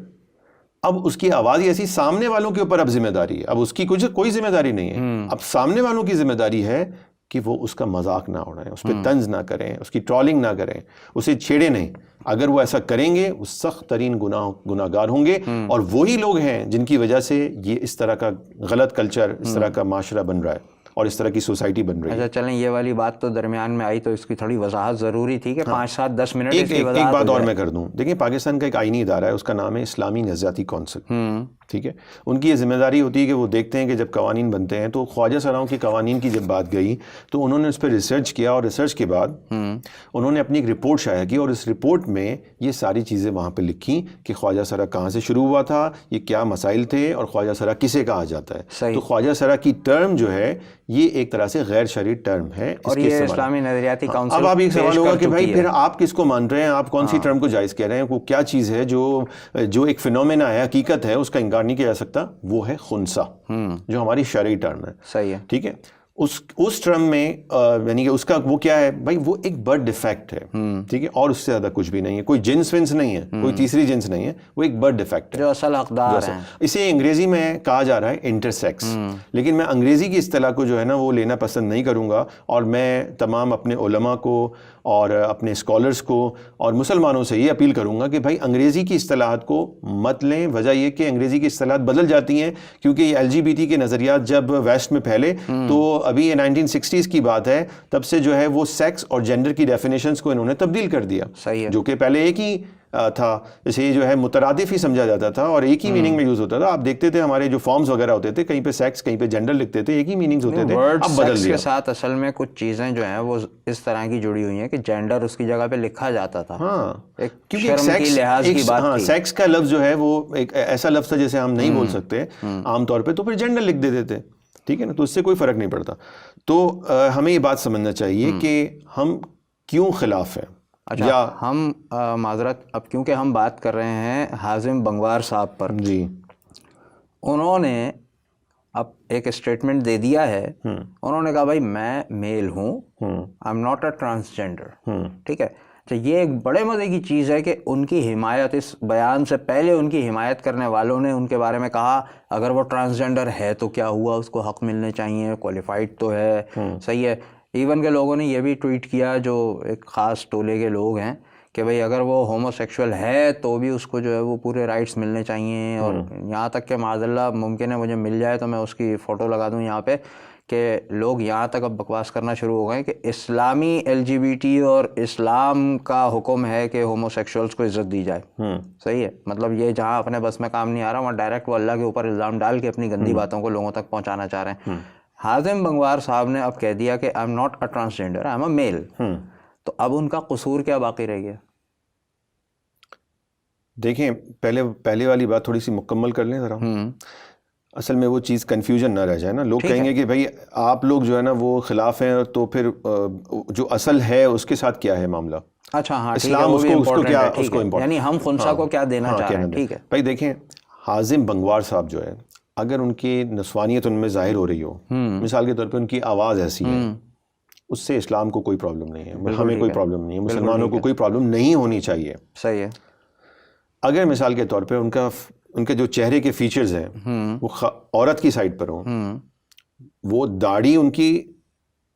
اب اس کی آواز ہی ایسی, سامنے والوں کے اوپر اب ذمہ داری ہے, اب اس کی کوئی ذمہ داری نہیں ہے, اب سامنے والوں کی ذمہ داری ہے کہ وہ اس کا مذاق نہ اڑائیں, اس پہ طنز نہ کریں, اس کی ٹرولنگ نہ کریں, اسے چھیڑے نہیں. اگر وہ ایسا کریں گے وہ سخت ترین گناہ گار ہوں گے, اور وہی لوگ ہیں جن کی وجہ سے یہ اس طرح کا غلط کلچر, اس طرح کا معاشرہ بن رہا ہے اور اس طرح کی سوسائٹی بن رہی ہے. اچھا چلیں, یہ والی بات تو درمیان میں آئی تو اس کی تھوڑی وضاحت ضروری تھی کہ 5-7-10 منٹ ایک بات اور میں کر دوں. دیکھیں پاکستان کا ایک آئینی ادارہ ہے, اس کا نام ہے اسلامی نظریاتی کونسل, ٹھیک ہے. ان کی یہ ذمہ داری ہوتی ہے کہ وہ دیکھتے ہیں کہ جب قوانین بنتے ہیں, تو خواجہ سراؤں کے قوانین کی جب بات گئی تو انہوں نے اس پہ ریسرچ کیا, اور ریسرچ کے بعد انہوں نے اپنی ایک رپورٹ شائع کی, اور اس رپورٹ میں یہ ساری چیزیں وہاں پہ لکھی کہ خواجہ سرا کہاں سے شروع ہوا تھا, یہ کیا مسائل تھے, اور خواجہ سرا کسے کہا جاتا ہے. تو خواجہ سرا کی ٹرم جو ہے یہ ایک طرح سے غیر شرعی ٹرم ہے, اور یہ اسلامی نظریاتی کونسل. اب آپ ایک سوال ہوگا کہ بھائی پھر آپ کس کو مان رہے ہیں, آپ کون سی ٹرم کو جائز کہہ رہے ہیں, وہ کیا چیز ہے جو ایک فینومینا ہے, حقیقت ہے, اس کا انکار نہیں کیا جا سکتا. وہ ہے خنثی, جو ہماری شرعی ٹرم ہے. صحیح ہے, ٹھیک ہے. اس ٹرم میں یعنی کہ اس کا وہ کیا ہے بھائی, وہ ایک برتھ ڈیفیکٹ ہے, ٹھیک ہے, اور اس سے زیادہ کچھ بھی نہیں ہے, کوئی جنس ونس نہیں ہے, کوئی تیسری جنس نہیں ہے, وہ ایک برتھ ڈیفیکٹ ہے جو اصل حقدار ہیں. اسے انگریزی میں کہا جا رہا ہے انٹرسیکس, لیکن میں انگریزی کی اصطلاح کو جو ہے نا وہ لینا پسند نہیں کروں گا, اور میں تمام اپنے علماء کو اور اپنے اسکالرس کو اور مسلمانوں سے یہ اپیل کروں گا کہ بھائی انگریزی کی اصطلاحات کو مت لیں. وجہ یہ کہ انگریزی کی اصطلاحات بدل جاتی ہیں, کیونکہ یہ LGBT کے نظریات جب ویسٹ میں پھیلے تو ابھی یہ 1960s کی بات ہے, تب سے جو ہے وہ سیکس اور جینڈر کی ڈیفینیشنز کو انہوں نے تبدیل کر دیا, جو کہ پہلے ایک ہی تھا, اسے یہ جو ہے مترادف ہی سمجھا جاتا تھا اور ایک ہی میننگ میں یوز ہوتا تھا. آپ دیکھتے تھے ہمارے جو فارمز وغیرہ ہوتے تھے, کہیں پہ سیکس کہیں پہ جینڈر لکھتے تھے, ایک ہی میننگز ہوتے تھے. اب بدل دیا. کے ساتھ اصل میں کچھ چیزیں جو ہیں وہ اس طرح کی جڑی ہوئی ہیں کہ جینڈر اس کی جگہ پہ لکھا جاتا تھا. کیونکہ سیکس کا لفظ جو ہے وہ ایک ایسا لفظ تھا جیسے ہم نہیں بول سکتے عام طور پہ, تو پھر جینڈر لکھ دیتے تھے. ٹھیک ہے نا, تو اس سے کوئی فرق نہیں پڑتا. تو ہمیں یہ بات سمجھنا چاہیے کہ ہم کیوں خلاف ہیں. اچھا, ہم معذرت, اب کیونکہ ہم بات کر رہے ہیں حازم بنگوار صاحب پر, جی, انہوں نے اب ایک اسٹیٹمنٹ دے دیا ہے. انہوں نے کہا بھائی میں میل ہوں, آئی ایم ناٹ اے ٹرانسجینڈر. ٹھیک ہے, تو یہ ایک بڑے مزے کی چیز ہے کہ ان کی حمایت, اس بیان سے پہلے ان کی حمایت کرنے والوں نے ان کے بارے میں کہا اگر وہ ٹرانسجینڈر ہے تو کیا ہوا, اس کو حق ملنے چاہیے, کوالیفائڈ تو ہے, صحیح ہے. ایون کہ لوگوں نے یہ بھی ٹویٹ کیا, جو ایک خاص ٹولے کے لوگ ہیں, کہ بھئی اگر وہ ہومو سیکشول ہے تو بھی اس کو جو ہے وہ پورے رائٹس ملنے چاہیے. اور یہاں تک کہ معاذ اللہ ممکن ہے مجھے مل جائے تو میں اس کی فوٹو لگا دوں یہاں پہ, کہ لوگ یہاں تک اب بکواس کرنا شروع ہو گئے کہ اسلامی LGBT اور اسلام کا حکم ہے کہ ہومو سیکشولز کو عزت دی جائے. صحیح ہے, مطلب یہ جہاں اپنے بس میں کام نہیں آ رہا وہاں ڈائریکٹ وہ اللہ کے اوپر الزام ڈال کے اپنی گندی باتوں کو لوگوں تک پہنچانا چاہ رہے ہیں. حازم بنگوار صاحب نے اب کہہ دیا کہ I am not a transgender, I am a male. تو اب ان کا قصور کیا باقی رہ گیا؟ دیکھیں پہلے والی بات تھوڑی سی مکمل کر لیں ذرا. اصل میں وہ چیز کنفیوژن نہ رہ جائے نا, لوگ کہیں گے کہ بھائی آپ لوگ جو ہے نا وہ خلاف ہیں, تو پھر جو اصل ہے اس کے ساتھ کیا ہے معاملہ. اچھا ہاں, اسلام اس کو کیا, اس کو یعنی ہم خنثی کو کیا دینا چاہ رہے ہیں. ٹھیک ہے بھائی, دیکھیں حازم بنگوار صاحب جو ہے, اگر ان کی نسوانیت ان میں ظاہر ہو رہی ہو, مثال کے طور پہ ان کی آواز ایسی ہے, اس سے اسلام کو کوئی پرابلم نہیں ہے, ہمیں کوئی پرابلم نہیں ہے, مسلمانوں کو کوئی پرابلم نہیں ہونی چاہیے. صحیح ہے. اگر مثال کے طور پہ ان کے جو چہرے کے فیچرز ہیں وہ عورت کی سائڈ پر ہوں, وہ داڑھی ان کی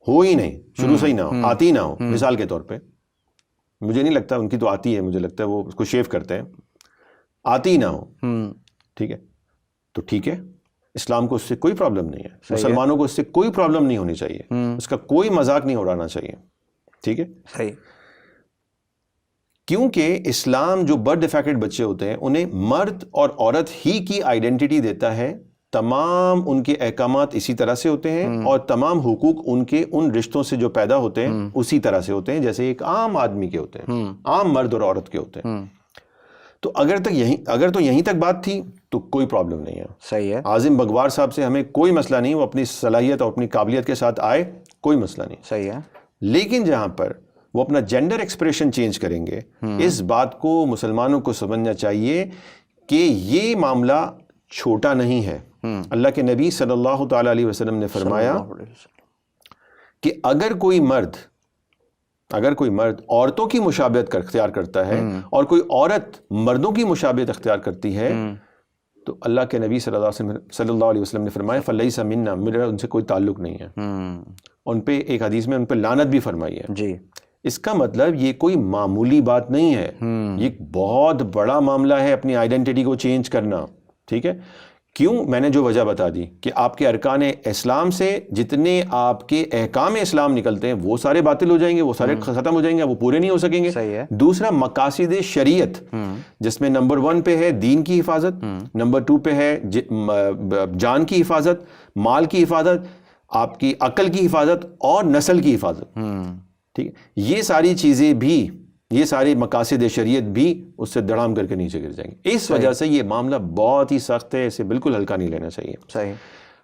ہو ہی نہیں, شروع سے ہی نہ ہو, آتی نہ ہو, مثال کے طور پہ, مجھے نہیں لگتا ان کی تو آتی ہے, مجھے لگتا ہے وہ اس کو شیو کرتے ہیں, آتی نہ ہو, ٹھیک ہے, تو ٹھیک ہے, اسلام کو اس سے کوئی پرابلم نہیں ہے, مسلمانوں کو اس سے کوئی پرابلم نہیں ہونی چاہیے, اس کا کوئی مذاق نہیں اڑانا چاہیے. ٹھیک ہے, صحیح. کیونکہ اسلام جو برتھ ڈیفیکٹڈ بچے ہوتے ہیں انہیں مرد اور عورت ہی کی آئیڈینٹی دیتا ہے, تمام ان کے احکامات اسی طرح سے ہوتے ہیں, اور تمام حقوق ان کے ان رشتوں سے جو پیدا ہوتے ہیں اسی طرح سے ہوتے ہیں جیسے ایک عام آدمی کے ہوتے ہیں, عام مرد اور عورت کے ہوتے ہیں. تو اگر تو یہیں تک بات تھی تو کوئی پرابلم نہیں ہے. صحیح ہے. حازم بنگوار صاحب سے ہمیں کوئی مسئلہ نہیں, وہ اپنی صلاحیت اور اپنی قابلیت کے ساتھ آئے, کوئی مسئلہ نہیں. صحیح ہے. لیکن جہاں پر وہ اپنا جینڈر ایکسپریشن چینج کریں گے, اس بات کو مسلمانوں کو سمجھنا چاہیے کہ یہ معاملہ چھوٹا نہیں ہے. اللہ کے نبی صلی اللہ تعالی علیہ وسلم نے فرمایا کہ اگر کوئی مرد عورتوں کی مشابہت اختیار کرتا ہے اور کوئی عورت مردوں کی مشابہت اختیار کرتی ہے, تو اللہ کے نبی صلی اللہ علیہ وسلم نے فرمایا فَلَيْسَ مِنَّا, میرا ان سے کوئی تعلق نہیں ہے. ان پہ ایک حدیث میں ان پہ لعنت بھی فرمائی ہے. جی, اس کا مطلب یہ کوئی معمولی بات نہیں ہے, یہ بہت بڑا معاملہ ہے اپنی آئیڈینٹی کو چینج کرنا. ٹھیک ہے, کیوں؟ میں نے جو وجہ بتا دی کہ آپ کے ارکان اسلام سے جتنے آپ کے احکام اسلام نکلتے ہیں وہ سارے باطل ہو جائیں گے, وہ سارے ختم ہو جائیں گے, وہ پورے نہیں ہو سکیں گے. دوسرا, مقاصد شریعت, جس میں نمبر 1 پہ ہے دین کی حفاظت, نمبر 2 پہ ہے جان کی حفاظت, مال کی حفاظت, آپ کی عقل کی حفاظت اور نسل کی حفاظت. ٹھیک ہے, یہ ساری چیزیں بھی, یہ سارے مقاصد شریعت بھی اس سے دڑام کر کے نیچے گر جائیں گے. اس وجہ سے یہ معاملہ بہت ہی سخت ہے, اسے بالکل ہلکا نہیں لینا چاہیے. صحیح.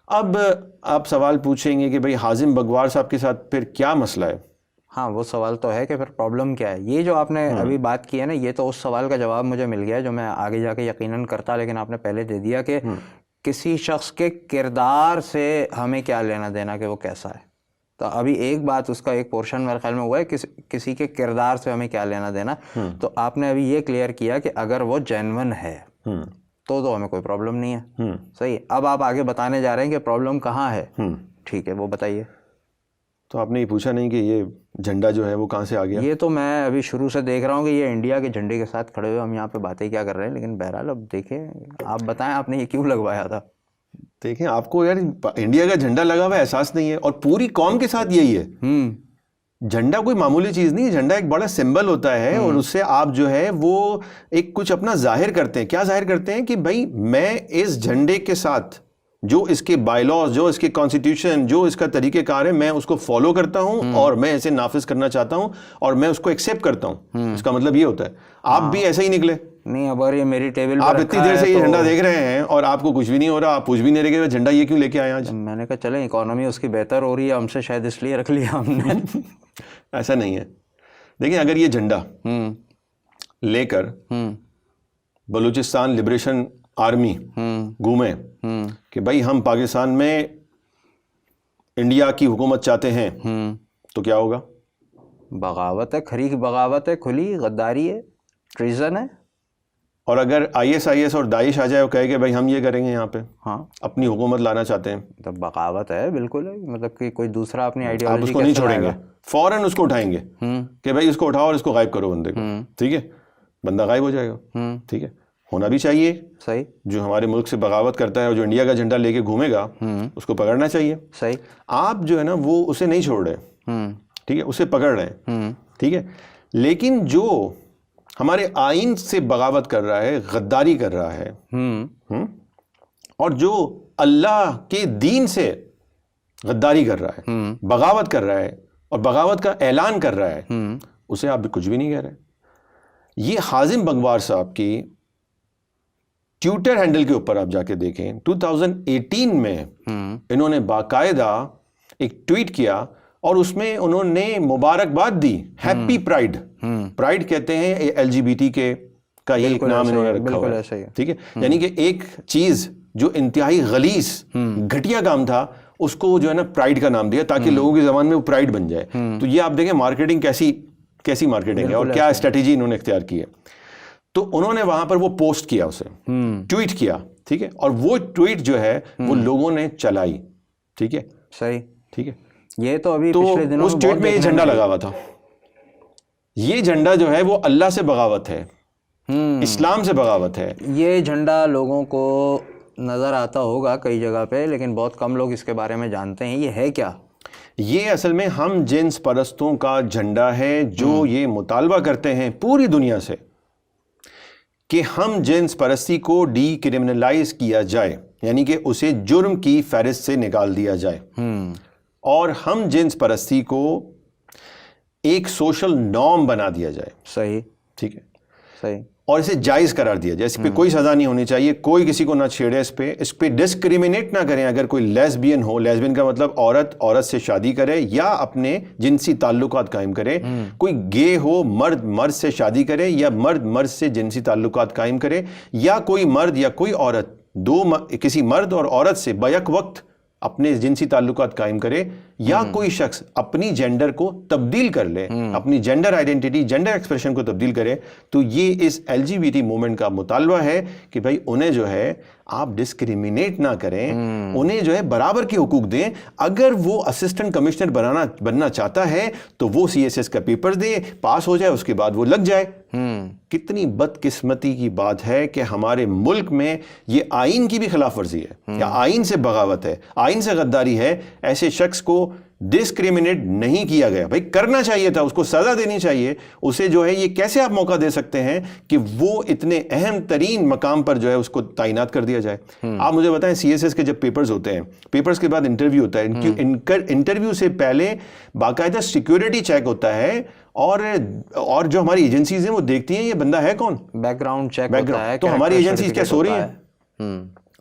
اب آپ سوال پوچھیں گے کہ بھئی حازم بنگوار صاحب کے ساتھ پھر کیا مسئلہ ہے؟ ہاں, وہ سوال تو ہے کہ پھر پرابلم کیا ہے. یہ جو آپ نے ابھی بات کی ہے نا, یہ تو اس سوال کا جواب مجھے مل گیا جو میں آگے جا کے یقیناً کرتا, لیکن آپ نے پہلے دے دیا کہ کسی شخص کے کردار سے ہمیں کیا لینا دینا کہ وہ کیسا ہے. تو ابھی ایک بات, اس کا ایک پورشن میرے خیال میں ہوا ہے کسی کے کردار سے ہمیں کیا لینا دینا. تو آپ نے ابھی یہ کلیئر کیا کہ اگر وہ جینون ہے تو ہمیں کوئی پرابلم نہیں ہے. صحیح. اب آپ آگے بتانے جا رہے ہیں کہ پرابلم کہاں ہے. ٹھیک ہے, وہ بتائیے. تو آپ نے یہ پوچھا نہیں کہ یہ جھنڈا جو ہے وہ کہاں سے آ گیا؟ یہ تو میں ابھی شروع سے دیکھ رہا ہوں کہ یہ انڈیا کے جھنڈے کے ساتھ کھڑے ہوئے ہم یہاں پہ باتیں کیا کر رہے ہیں, لیکن بہرحال اب دیکھیں, آپ بتائیں آپ نے یہ کیوں لگوایا تھا. دیکھیں, آپ کو یار انڈیا کا جھنڈا لگا ہوا احساس نہیں ہے, اور پوری قوم کے ساتھ یہی ہے. جھنڈا کوئی معمولی چیز نہیں ہے, جھنڈا ایک بڑا سمبل ہوتا ہے, اور اس سے آپ جو ہے وہ ایک کچھ اپنا ظاہر کرتے ہیں. کیا ظاہر کرتے ہیں کہ بھائی میں اس جھنڈے کے ساتھ جو اس کے بائی لاز, جو اس کے کانسٹیٹیوشن, جو اس کا طریقہ کار ہے, میں اس کو فالو کرتا ہوں اور میں اسے نافذ کرنا چاہتا ہوں اور میں اس کو ایکسیپٹ کرتا ہوں. اس کا مطلب یہ ہوتا ہے آپ بھی ایسے ہی نکلے. نہیں اگر یہ میری ٹیبل پر آپ اتنی دیر سے یہ جھنڈا دیکھ رہے ہیں اور آپ کو کچھ بھی نہیں ہو رہا, آپ پوچھ بھی نہیں رہے کہ جھنڈا یہ کیوں لے کے آئے آج. میں نے کہا چلیں اکانومی اس کی بہتر ہو رہی ہے, ہم سے شاید اس لیے رکھ لیا ہم نے. ایسا نہیں ہے. دیکھیں اگر یہ جھنڈا لے کر بلوچستان لبریشن آرمی گھومے کہ بھائی ہم پاکستان میں انڈیا کی حکومت چاہتے ہیں, تو کیا ہوگا؟ بغاوت ہے, کھری بغاوت ہے, کھلی غداری ہے, ٹریزن ہے. اور اگر IS اور داعش آ جائے اور کہے کہ بھائی ہم یہ کریں گے یہاں پہ, ہاں اپنی حکومت لانا چاہتے ہیں, تو بغاوت ہے بالکل ہے. مطلب کہ کوئی دوسرا اپنی آپ آئیڈیالوجی اس کو نہیں چھوڑیں گے, فوراً اس کو اٹھائیں گے کہ بھائی اس کو اٹھاؤ اور اس کو غائب کرو بندے کو. ٹھیک ہے, بندہ غائب ہو جائے گا. ٹھیک ہے, ہونا بھی چاہیے. صحیح. جو ہمارے ملک سے بغاوت کرتا ہے اور جو انڈیا کا جھنڈا لے کے گھومے گا اس کو پکڑنا چاہیے. صحیح. آپ جو ہے نا وہ اسے نہیں چھوڑ رہے, ٹھیک ہے, اسے پکڑ رہے ہیں. ٹھیک ہے, لیکن جو ہمارے آئین سے بغاوت کر رہا ہے, غداری کر رہا ہے, اور جو اللہ کے دین سے غداری کر رہا ہے, بغاوت کر رہا ہے اور بغاوت کا اعلان کر رہا ہے, اسے آپ بھی کچھ بھی نہیں کہہ رہے. یہ حازم بنگوار صاحب کی ٹویٹر ہینڈل کے اوپر آپ جا کے دیکھیں, 2018 میں انہوں نے باقاعدہ ایک ٹویٹ کیا اور اس میں انہوں نے مبارکباد دی, ہیپی پرائڈ. پرائڈ کہتے ہیں LGBT کے کا یہ ایک نام انہوں نے رکھا ہوا ہے. ٹھیک ہے, یعنی کہ ایک چیز جو انتہائی غلیظ گھٹیا کام تھا اس کو جو ہے نا پرائڈ کا نام دیا تاکہ لوگوں کی زبان میں وہ پرائڈ بن جائے. تو یہ آپ دیکھیں مارکیٹنگ کیسی مارکیٹنگ ہے اور کیا اسٹریٹجی انہوں نے اختیار کی ہے. تو انہوں نے وہاں پر وہ پوسٹ کیا, اسے ٹویٹ کیا. ٹھیک ہے, اور وہ ٹویٹ جو ہے وہ لوگوں نے چلائی. ٹھیک ہے, صحیح. ٹھیک ہے, یہ تو ابھی تو پچھلے دنوں اس ٹویٹ میں یہ جھنڈا لگا ہوا تھا. یہ جھنڈا جو ہے وہ اللہ سے بغاوت ہے, اسلام سے بغاوت ہے. یہ جھنڈا لوگوں کو نظر آتا ہوگا کئی جگہ پہ, لیکن بہت کم لوگ اس کے بارے میں جانتے ہیں. یہ ہے کیا؟ یہ اصل میں ہم جنس پرستوں کا جھنڈا ہے جو یہ مطالبہ کرتے ہیں پوری دنیا سے کہ ہم جنس پرستی کو ڈی کرمنلائز کیا جائے, یعنی کہ اسے جرم کی فہرست سے نکال دیا جائے, اور ہم جنس پرستی کو ایک سوشل نارم بنا دیا جائے. صحیح. ٹھیک ہے, صحیح. اور اسے جائز قرار دیا جائے. اس پہ کوئی سزا نہیں ہونی چاہیے, کوئی کسی کو نہ چھیڑے, اس پہ ڈسکریمنیٹ نہ کریں. اگر کوئی لیسبین ہو, لیسبین کا مطلب عورت سے شادی کرے یا اپنے جنسی تعلقات قائم کرے. کوئی گے ہو, مرد سے شادی کرے یا مرد سے جنسی تعلقات قائم کرے, یا کوئی مرد یا کوئی عورت کسی مرد اور عورت سے بیک وقت اپنے جنسی تعلقات قائم کرے, یا کوئی شخص اپنی جینڈر کو تبدیل کر لے, اپنی جینڈر آئیڈینٹی, جینڈر ایکسپریشن کو تبدیل کرے, تو یہ اس LGBT موومنٹ کا مطالبہ ہے کہ بھائی انہیں جو ہے آپ ڈسکریمنیٹ نہ کریں, انہیں جو ہے برابر کے حقوق دیں. اگر وہ اسسٹنٹ کمشنر بننا چاہتا ہے تو وہ CSS کا پیپر دے, پاس ہو جائے, اس کے بعد وہ لگ جائے. کتنی بدقسمتی کی بات ہے کہ ہمارے ملک میں یہ آئین کی بھی خلاف ورزی ہے, یا آئین سے بغاوت ہے, آئین سے غداری ہے. ایسے شخص کو ڈسکریمنیٹ نہیں کیا گیا. بھائی کرنا چاہیے تھا, اس کو سزا دینی چاہیے. اسے جو ہے یہ کیسے آپ موقع دے سکتے ہیں کہ وہ اتنے اہم ترین مقام پر جو ہے اس کو تعینات کر دیا جائے. آپ مجھے بتائیں, CSS کے جب پیپرز ہوتے ہیں, پیپرز کے بعد انٹرویو ہوتا ہے, انٹرویو سے پہلے باقاعدہ سیکیورٹی چیک ہوتا ہے, اور جو ہماری ایجنسیز ہیں وہ دیکھتی ہیں یہ بندہ ہے کون, بیک گراؤنڈ چیک ہوتا ہے. تو ہماری ایجنسیز کیا سو رہی ہیں؟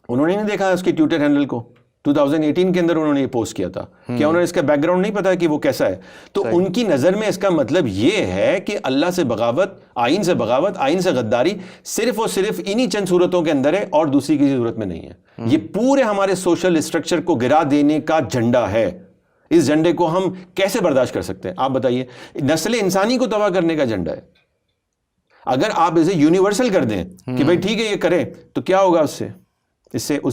انہوں نے نہیں دیکھا اس کے ٹویٹر ہینڈل کو. 2018 کے اندر انہوں نے یہ پوسٹ کیا تھا. کیا انہوں نے اس کا بیک گراؤنڈ نہیں پتا کہ وہ کیسا ہے؟ تو ان کی نظر میں اس کا مطلب یہ ہے کہ اللہ سے بغاوت, آئین سے بغاوت, آئین سے غداری صرف اور صرف انہی چند صورتوں کے اندر ہے اور دوسری کسی صورت میں نہیں ہے. یہ پورے ہمارے سوشل اسٹرکچر کو گرا دینے کا جھنڈا ہے. اس جھنڈے کو ہم کیسے برداشت کر سکتے ہیں؟ آپ بتائیے. نسل انسانی کو تباہ کرنے کا جھنڈا ہے. اگر آپ اسے یونیورسل کر دیں کہ بھائی ٹھیک ہے یہ کریں, تو کیا ہوگا اس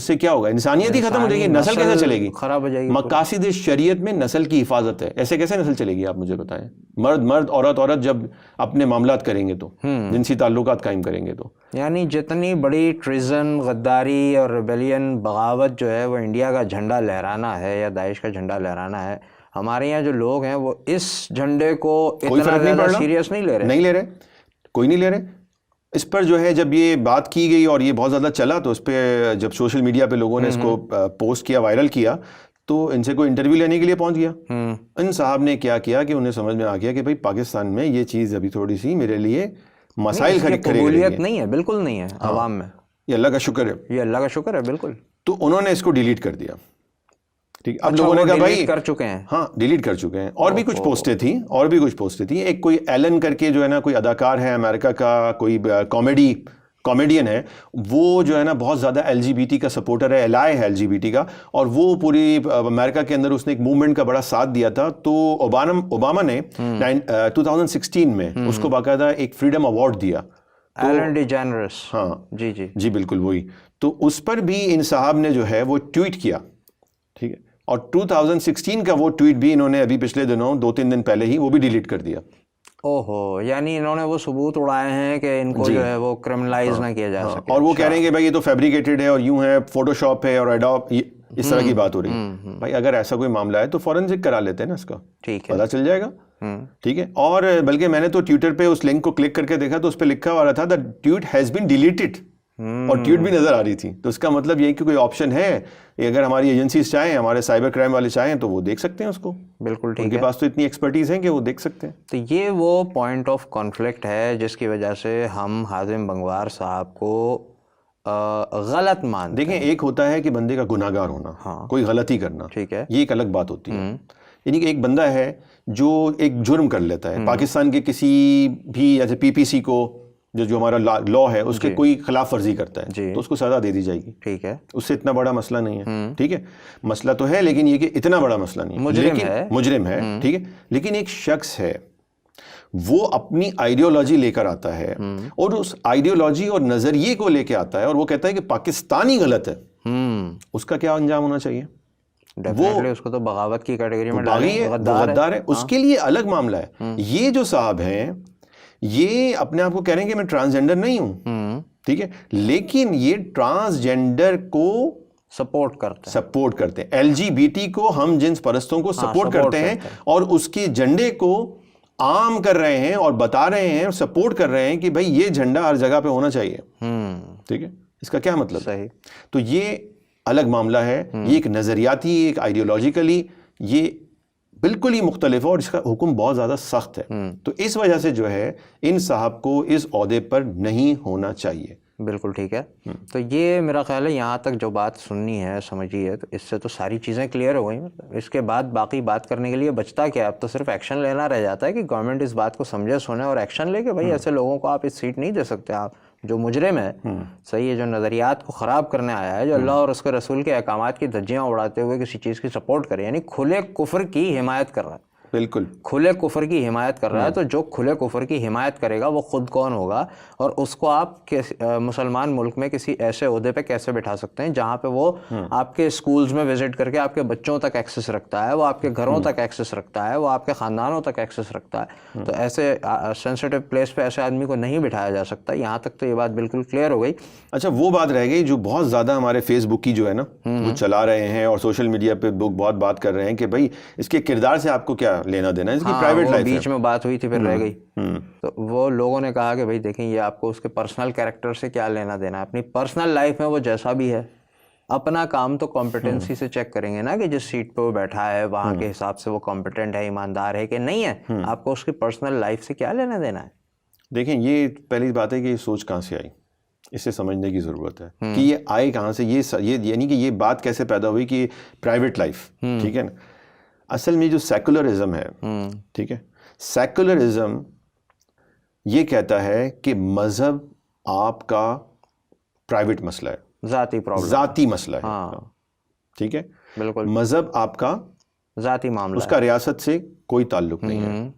سے کیا ہوگا؟ انسانیت ہی ختم ہو جائے گی. نسل کیسے چلے گی؟ خراب ہو جائے گی. مقاصد شریعت میں نسل کی حفاظت ہے. ایسے کیسے نسل چلے گی؟ آپ مجھے بتائیں. مرد عورت جب اپنے معاملات کریں گے تو, جنسی تعلقات قائم کریں گے تو, یعنی جتنی بڑی ٹریزن, غداری اور ریبیلین, بغاوت جو ہے وہ انڈیا کا جھنڈا لہرانا ہے یا داعش کا جھنڈا لہرانا ہے, ہمارے یہاں جو لوگ ہیں وہ اس جھنڈے کو اتنا زیادہ سیریس نہیں لے رہے. کوئی نہیں لے رہے. اس پر جو ہے جب یہ بات کی گئی اور یہ بہت زیادہ چلا, تو اس پہ جب سوشل میڈیا پہ لوگوں نے اس کو پوسٹ کیا, وائرل کیا, تو ان سے کوئی انٹرویو لینے کے لیے پہنچ گیا. ان صاحب نے کیا کیا کہ انہیں سمجھ میں آ گیا کہ بھائی پاکستان میں یہ چیز ابھی تھوڑی سی میرے لیے مسائل کھڑے قبولیت نہیں ہے، بالکل نہیں ہے عوام میں. یہ اللہ کا شکر ہے، یہ اللہ کا شکر ہے بالکل. تو انہوں نے اس کو ڈیلیٹ کر دیا. ٹھیک، اب اچھا، لوگوں نے کہا بھائی کر چکے ہیں. ہاں ڈیلیٹ کر چکے ہیں. اور بھی کچھ پوسٹیں تھیں. ایک کوئی ایلن کر کے جو ہے نا کوئی اداکار ہے امریکہ کا، کوئی کامیڈین ہے، وہ جو ہے نا بہت زیادہ ایل جی بی ٹی کا سپورٹر ہے، الائے ہے ایل جی بی ٹی کا، اور وہ پوری امریکہ کے اندر اس نے ایک موومنٹ کا بڑا ساتھ دیا تھا. تو اوباما نے 2016 میں اس کو باقاعدہ ایک فریڈم ایوارڈ دیا. Ellen DeGeneres. ہاں جی بالکل وہی. تو اس پر بھی ان صاحب نے جو ہے وہ ٹویٹ کیا. ٹھیک ہے، اور 2016 کا وہ ٹویٹ بھی انہوں نے ابھی پچھلے دنوں 2-3 دن پہلے ہی وہ بھی ڈیلیٹ کر دیا. اوہو، یعنی انہوں نے وہ ثبوت اڑائے ہیں کہ ان کو جو ہے وہ کرمنلائز نہ کیا جا سکے. اور وہ کہہ رہے ہیں کہ بھائی یہ تو فیبریکیٹڈ ہے اور یوں ہے، فوٹو شاپ ہے اور ایڈوب، اس طرح کی بات ہو رہی ہے. بھائی اگر ایسا کوئی معاملہ ہے تو فورنزک کرا لیتے ہیں نا، اس کا پتہ چل جائے گا. ٹھیک ہے. اور بلکہ میں نے تو ٹویٹر پہ اس لنک کو کلک کر کے دیکھا تو اس پہ لکھا ہوا تھا the tweet has been deleted، اور ٹویٹ بھی نظر آ رہی تھی. تو اس کا مطلب یہ کہ کوئی آپشن ہے، اگر ہماری ایجنسیز چاہیں، ہمارے سائبر کرائم والے چاہیں تو وہ دیکھ سکتے ہیں اس کو. بالکل ٹھیک ہے، ان کے پاس تو اتنی ایکسپرٹیز ہے کہ وہ دیکھ سکتے ہیں. تو یہ وہ پوائنٹ آف کانفلکٹ ہے جس کی وجہ سے ہم حازم بنگوار صاحب کو غلط مانتے ہیں. دیکھیں، ایک ہوتا ہے کہ بندے کا گناہ گار ہونا، کوئی غلطی کرنا، ٹھیک ہے، یہ ایک الگ بات ہوتی ہے. یعنی کہ ایک بندہ ہے جو ایک جرم کر لیتا ہے، پاکستان کے کسی بھی جیسے پی پی سی کو جو ہمارا لا ہے اس کے کوئی خلاف ورزی کرتا ہے تو اس کو سزا دے دی جائے گی. ٹھیک ہے، اس سے اتنا بڑا مسئلہ نہیں ہے. ٹھیک ہے، مسئلہ تو ہے لیکن یہ کہ اتنا بڑا مسئلہ نہیں ہے. مجرم ہے. ٹھیک ہے، لیکن ایک شخص ہے وہ اپنی آئیڈیالوجی لے کر آتا ہے اور اس آئیڈیالوجی اور نظریے کو لے کے آتا ہے اور وہ کہتا ہے کہ پاکستانی غلط ہے. اس کا کیا انجام ہونا چاہیے؟ وہ اس کو تو بغاوت کی کیٹیگری میں غدار ہے. اس کے لیے الگ معاملہ ہے. یہ جو صاحب ہیں یہ اپنے آپ کو کہہ رہے ہیں کہ میں ٹرانسجینڈر نہیں ہوں. ٹھیک ہے، لیکن یہ ٹرانسجینڈر کو سپورٹ کرتے ہیں. ایل جی بی ٹی کو، ہم جنس پرستوں کو سپورٹ کرتے ہیں اور اس کے جھنڈے کو عام کر رہے ہیں اور بتا رہے ہیں، سپورٹ کر رہے ہیں کہ بھائی یہ جھنڈا ہر جگہ پہ ہونا چاہیے. ٹھیک ہے، اس کا کیا مطلب؟ صحیح. تو یہ الگ معاملہ ہے. یہ ایک نظریاتی، ایک آئیڈیالوجیکلی یہ بالکل ہی مختلف ہے اور اس کا حکم بہت زیادہ سخت ہے. تو اس وجہ سے جو ہے ان صاحب کو اس عہدے پر نہیں ہونا چاہیے. بالکل ٹھیک ہے. تو یہ میرا خیال ہے یہاں تک جو بات سننی ہے سمجھیے تو اس سے تو ساری چیزیں کلیئر ہو گئی. اس کے بعد باقی بات کرنے کے لیے بچتا کیا؟ اب تو صرف ایکشن لینا رہ جاتا ہے کہ گورنمنٹ اس بات کو سمجھے سنے اور ایکشن لے کے بھائی ایسے لوگوں کو آپ اس سیٹ نہیں دے سکتے. آپ جو مجرم ہے، صحیح ہے، جو نظریات کو خراب کرنے آیا ہے، جو اللہ اور اس کے رسول کے احکامات کی دھجیاں اڑاتے ہوئے کسی چیز کی سپورٹ کرے، یعنی کھلے کفر کی حمایت کر رہا ہے. بالکل کھلے کفر کی حمایت کر رہا ہے. تو جو کھلے کفر کی حمایت کرے گا وہ خود کون ہوگا؟ اور اس کو آپ مسلمان ملک میں کسی ایسے عہدے پہ کیسے بٹھا سکتے ہیں جہاں پہ وہ آپ کے اسکولز میں وزٹ کر کے آپ کے بچوں تک ایکسیس رکھتا ہے، وہ آپ کے گھروں تک ایکسیس رکھتا ہے، وہ آپ کے خاندانوں تک ایکسیس رکھتا ہے. تو ایسے سینسیٹیو پلیس پہ ایسے آدمی کو نہیں بٹھایا جا سکتا. یہاں تک تو یہ بات بالکل کلیئر ہو گئی. اچھا، وہ بات رہ گئی جو بہت زیادہ ہمارے فیس بک کی جو ہے نا وہ چلا رہے ہیں اور سوشل میڈیا پہ لوگ بہت بات کر رہے ہیں کہ بھائی اس کے کردار سے آپ کو کیا لینا دینا ہے، اس کی پرائیویٹ لائف. بیچ میں بات ہوئی تھی پھر رہ گئی. تو وہ لوگوں نے کہا کہ بھائی دیکھیں یہ آپ کو اس کے پرسنل کیریکٹر سے کیا لینا دینا ہے. اپنی پرسنل لائف میں وہ جیسا بھی ہے، اپنا کام تو کمپیٹنسی سے چیک کریں گے نا کہ جس سیٹ پہ وہ بیٹھا ہے وہاں کے حساب سے وہ کمپیٹنٹ ہے، ایماندار ہے کہ نہیں ہے. آپ کو اس کی پرسنل لائف سے کیا لینا دینا ہے؟ دیکھیں، یہ پہلی بات ہے کہ یہ سوچ کہاں سے آئی، اسے سمجھنے کی ضرورت ہے کہ یہ آئے کہاں سے. یہ یعنی کہ یہ بات کیسے پیدا ہوئی کہ پرائیویٹ لائف، ٹھیک ہے نا. اصل میں جو سیکولرزم ہے، ٹھیک ہے، سیکولرزم یہ کہتا ہے کہ مذہب آپ کا پرائیویٹ مسئلہ ہے، ذاتی مسئلہ ہے. ٹھیک ہے، بالکل، مذہب آپ کا ذاتی معاملہ، اس کا ریاست سے کوئی تعلق نہیں ہے.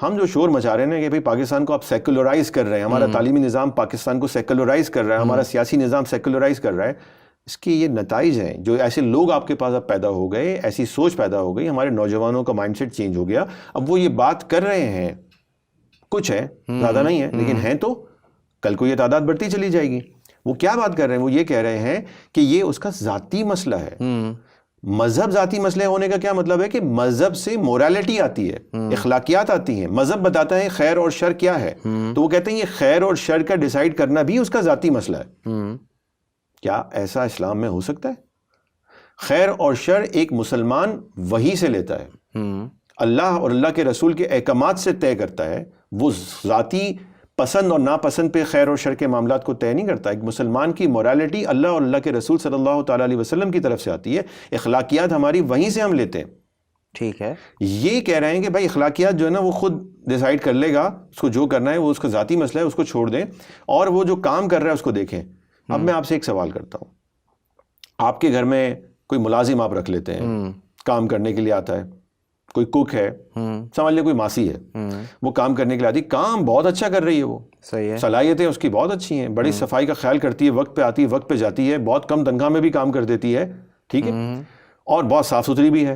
ہم جو شور مچا رہے ہیں کہ بھئی پاکستان کو آپ سیکولرائز کر رہے ہیں، ہمارا تعلیمی نظام پاکستان کو سیکولرائز کر رہا ہے، ہمارا سیاسی نظام سیکولرائز کر رہا ہے، اس کے یہ نتائج ہیں. جو ایسے لوگ آپ کے پاس اب پیدا ہو گئے، ایسی سوچ پیدا ہو گئی، ہمارے نوجوانوں کا مائنڈ سیٹ چینج ہو گیا. اب وہ یہ بات کر رہے ہیں، کچھ ہے، زیادہ نہیں ہے لیکن ہیں، تو کل کو یہ تعداد بڑھتی چلی جائے گی. وہ کیا بات کر رہے ہیں؟ وہ یہ کہہ رہے ہیں کہ یہ اس کا ذاتی مسئلہ ہے. مذہب ذاتی مسئلے ہونے کا کیا مطلب ہے کہ مذہب سے موریلٹی آتی ہے، اخلاقیات آتی ہیں. مذہب بتاتا ہے خیر اور شر کیا ہے، تو وہ کہتے ہیں یہ خیر اور شر کا ڈیسائیڈ کرنا بھی اس کا ذاتی مسئلہ ہے. کیا ایسا اسلام میں ہو سکتا ہے؟ خیر اور شر ایک مسلمان وحی سے لیتا ہے، اللہ اور اللہ کے رسول کے احکامات سے طے کرتا ہے. وہ ذاتی پسند اور ناپسند پہ خیر اور شر کے معاملات کو طے نہیں کرتا. ایک مسلمان کی مورالٹی اللہ اور اللہ کے رسول صلی اللہ تعالیٰ علیہ وسلم کی طرف سے آتی ہے. اخلاقیات ہماری وہیں سے ہم لیتے ہیں. ٹھیک ہے, یہ کہہ رہے ہیں کہ بھائی اخلاقیات جو ہے نا وہ خود ڈیسائیڈ کر لے گا, اس کو جو کرنا ہے وہ اس کا ذاتی مسئلہ ہے, اس کو چھوڑ دیں اور وہ جو کام کر رہا ہے اس کو دیکھیں. اب میں آپ سے ایک سوال کرتا ہوں, آپ کے گھر میں کوئی ملازم آپ رکھ لیتے ہیں, کام کرنے کے لیے آتا ہے, کوئی کوک ہے, سمجھ لیں کوئی ماسی ہے, وہ کام کرنے کے لیے آتی, کام بہت اچھا کر رہی ہے, وہ صحیح ہے, صلاحیتیں اس کی بہت اچھی ہیں, بڑی صفائی کا خیال کرتی ہے, وقت پہ آتی ہے, وقت پہ جاتی ہے, بہت کم تنخواہ میں بھی کام کر دیتی ہے, ٹھیک ہے, اور بہت صاف ستھری بھی ہے,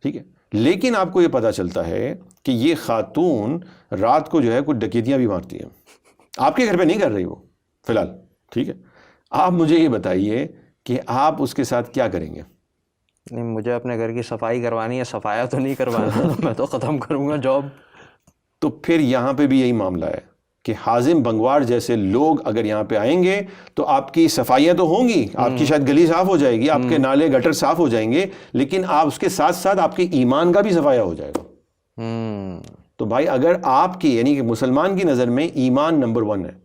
ٹھیک ہے. لیکن آپ کو یہ پتا چلتا ہے کہ یہ خاتون رات کو جو ہے کچھ ڈکیتیاں بھی مارتی ہیں. آپ کے گھر پہ نہیں کر رہی وہ فی الحال, ٹھیک ہے. آپ مجھے یہ بتائیے کہ آپ اس کے ساتھ کیا کریں گے؟ نہیں, مجھے اپنے گھر کی صفائی کروانی ہے, صفایا تو نہیں کروانا, میں تو ختم کروں گا جاب. تو پھر یہاں پہ بھی یہی معاملہ ہے کہ حازم بنگوار جیسے لوگ اگر یہاں پہ آئیں گے تو آپ کی صفائیاں تو ہوں گی, آپ کی شاید گلی صاف ہو جائے گی, آپ کے نالے گٹر صاف ہو جائیں گے, لیکن آپ اس کے ساتھ ساتھ آپ کے ایمان کا بھی صفایا ہو جائے گا. تو بھائی اگر آپ کی یعنی کہ مسلمان کی نظر میں ایمان نمبر 1 ہے,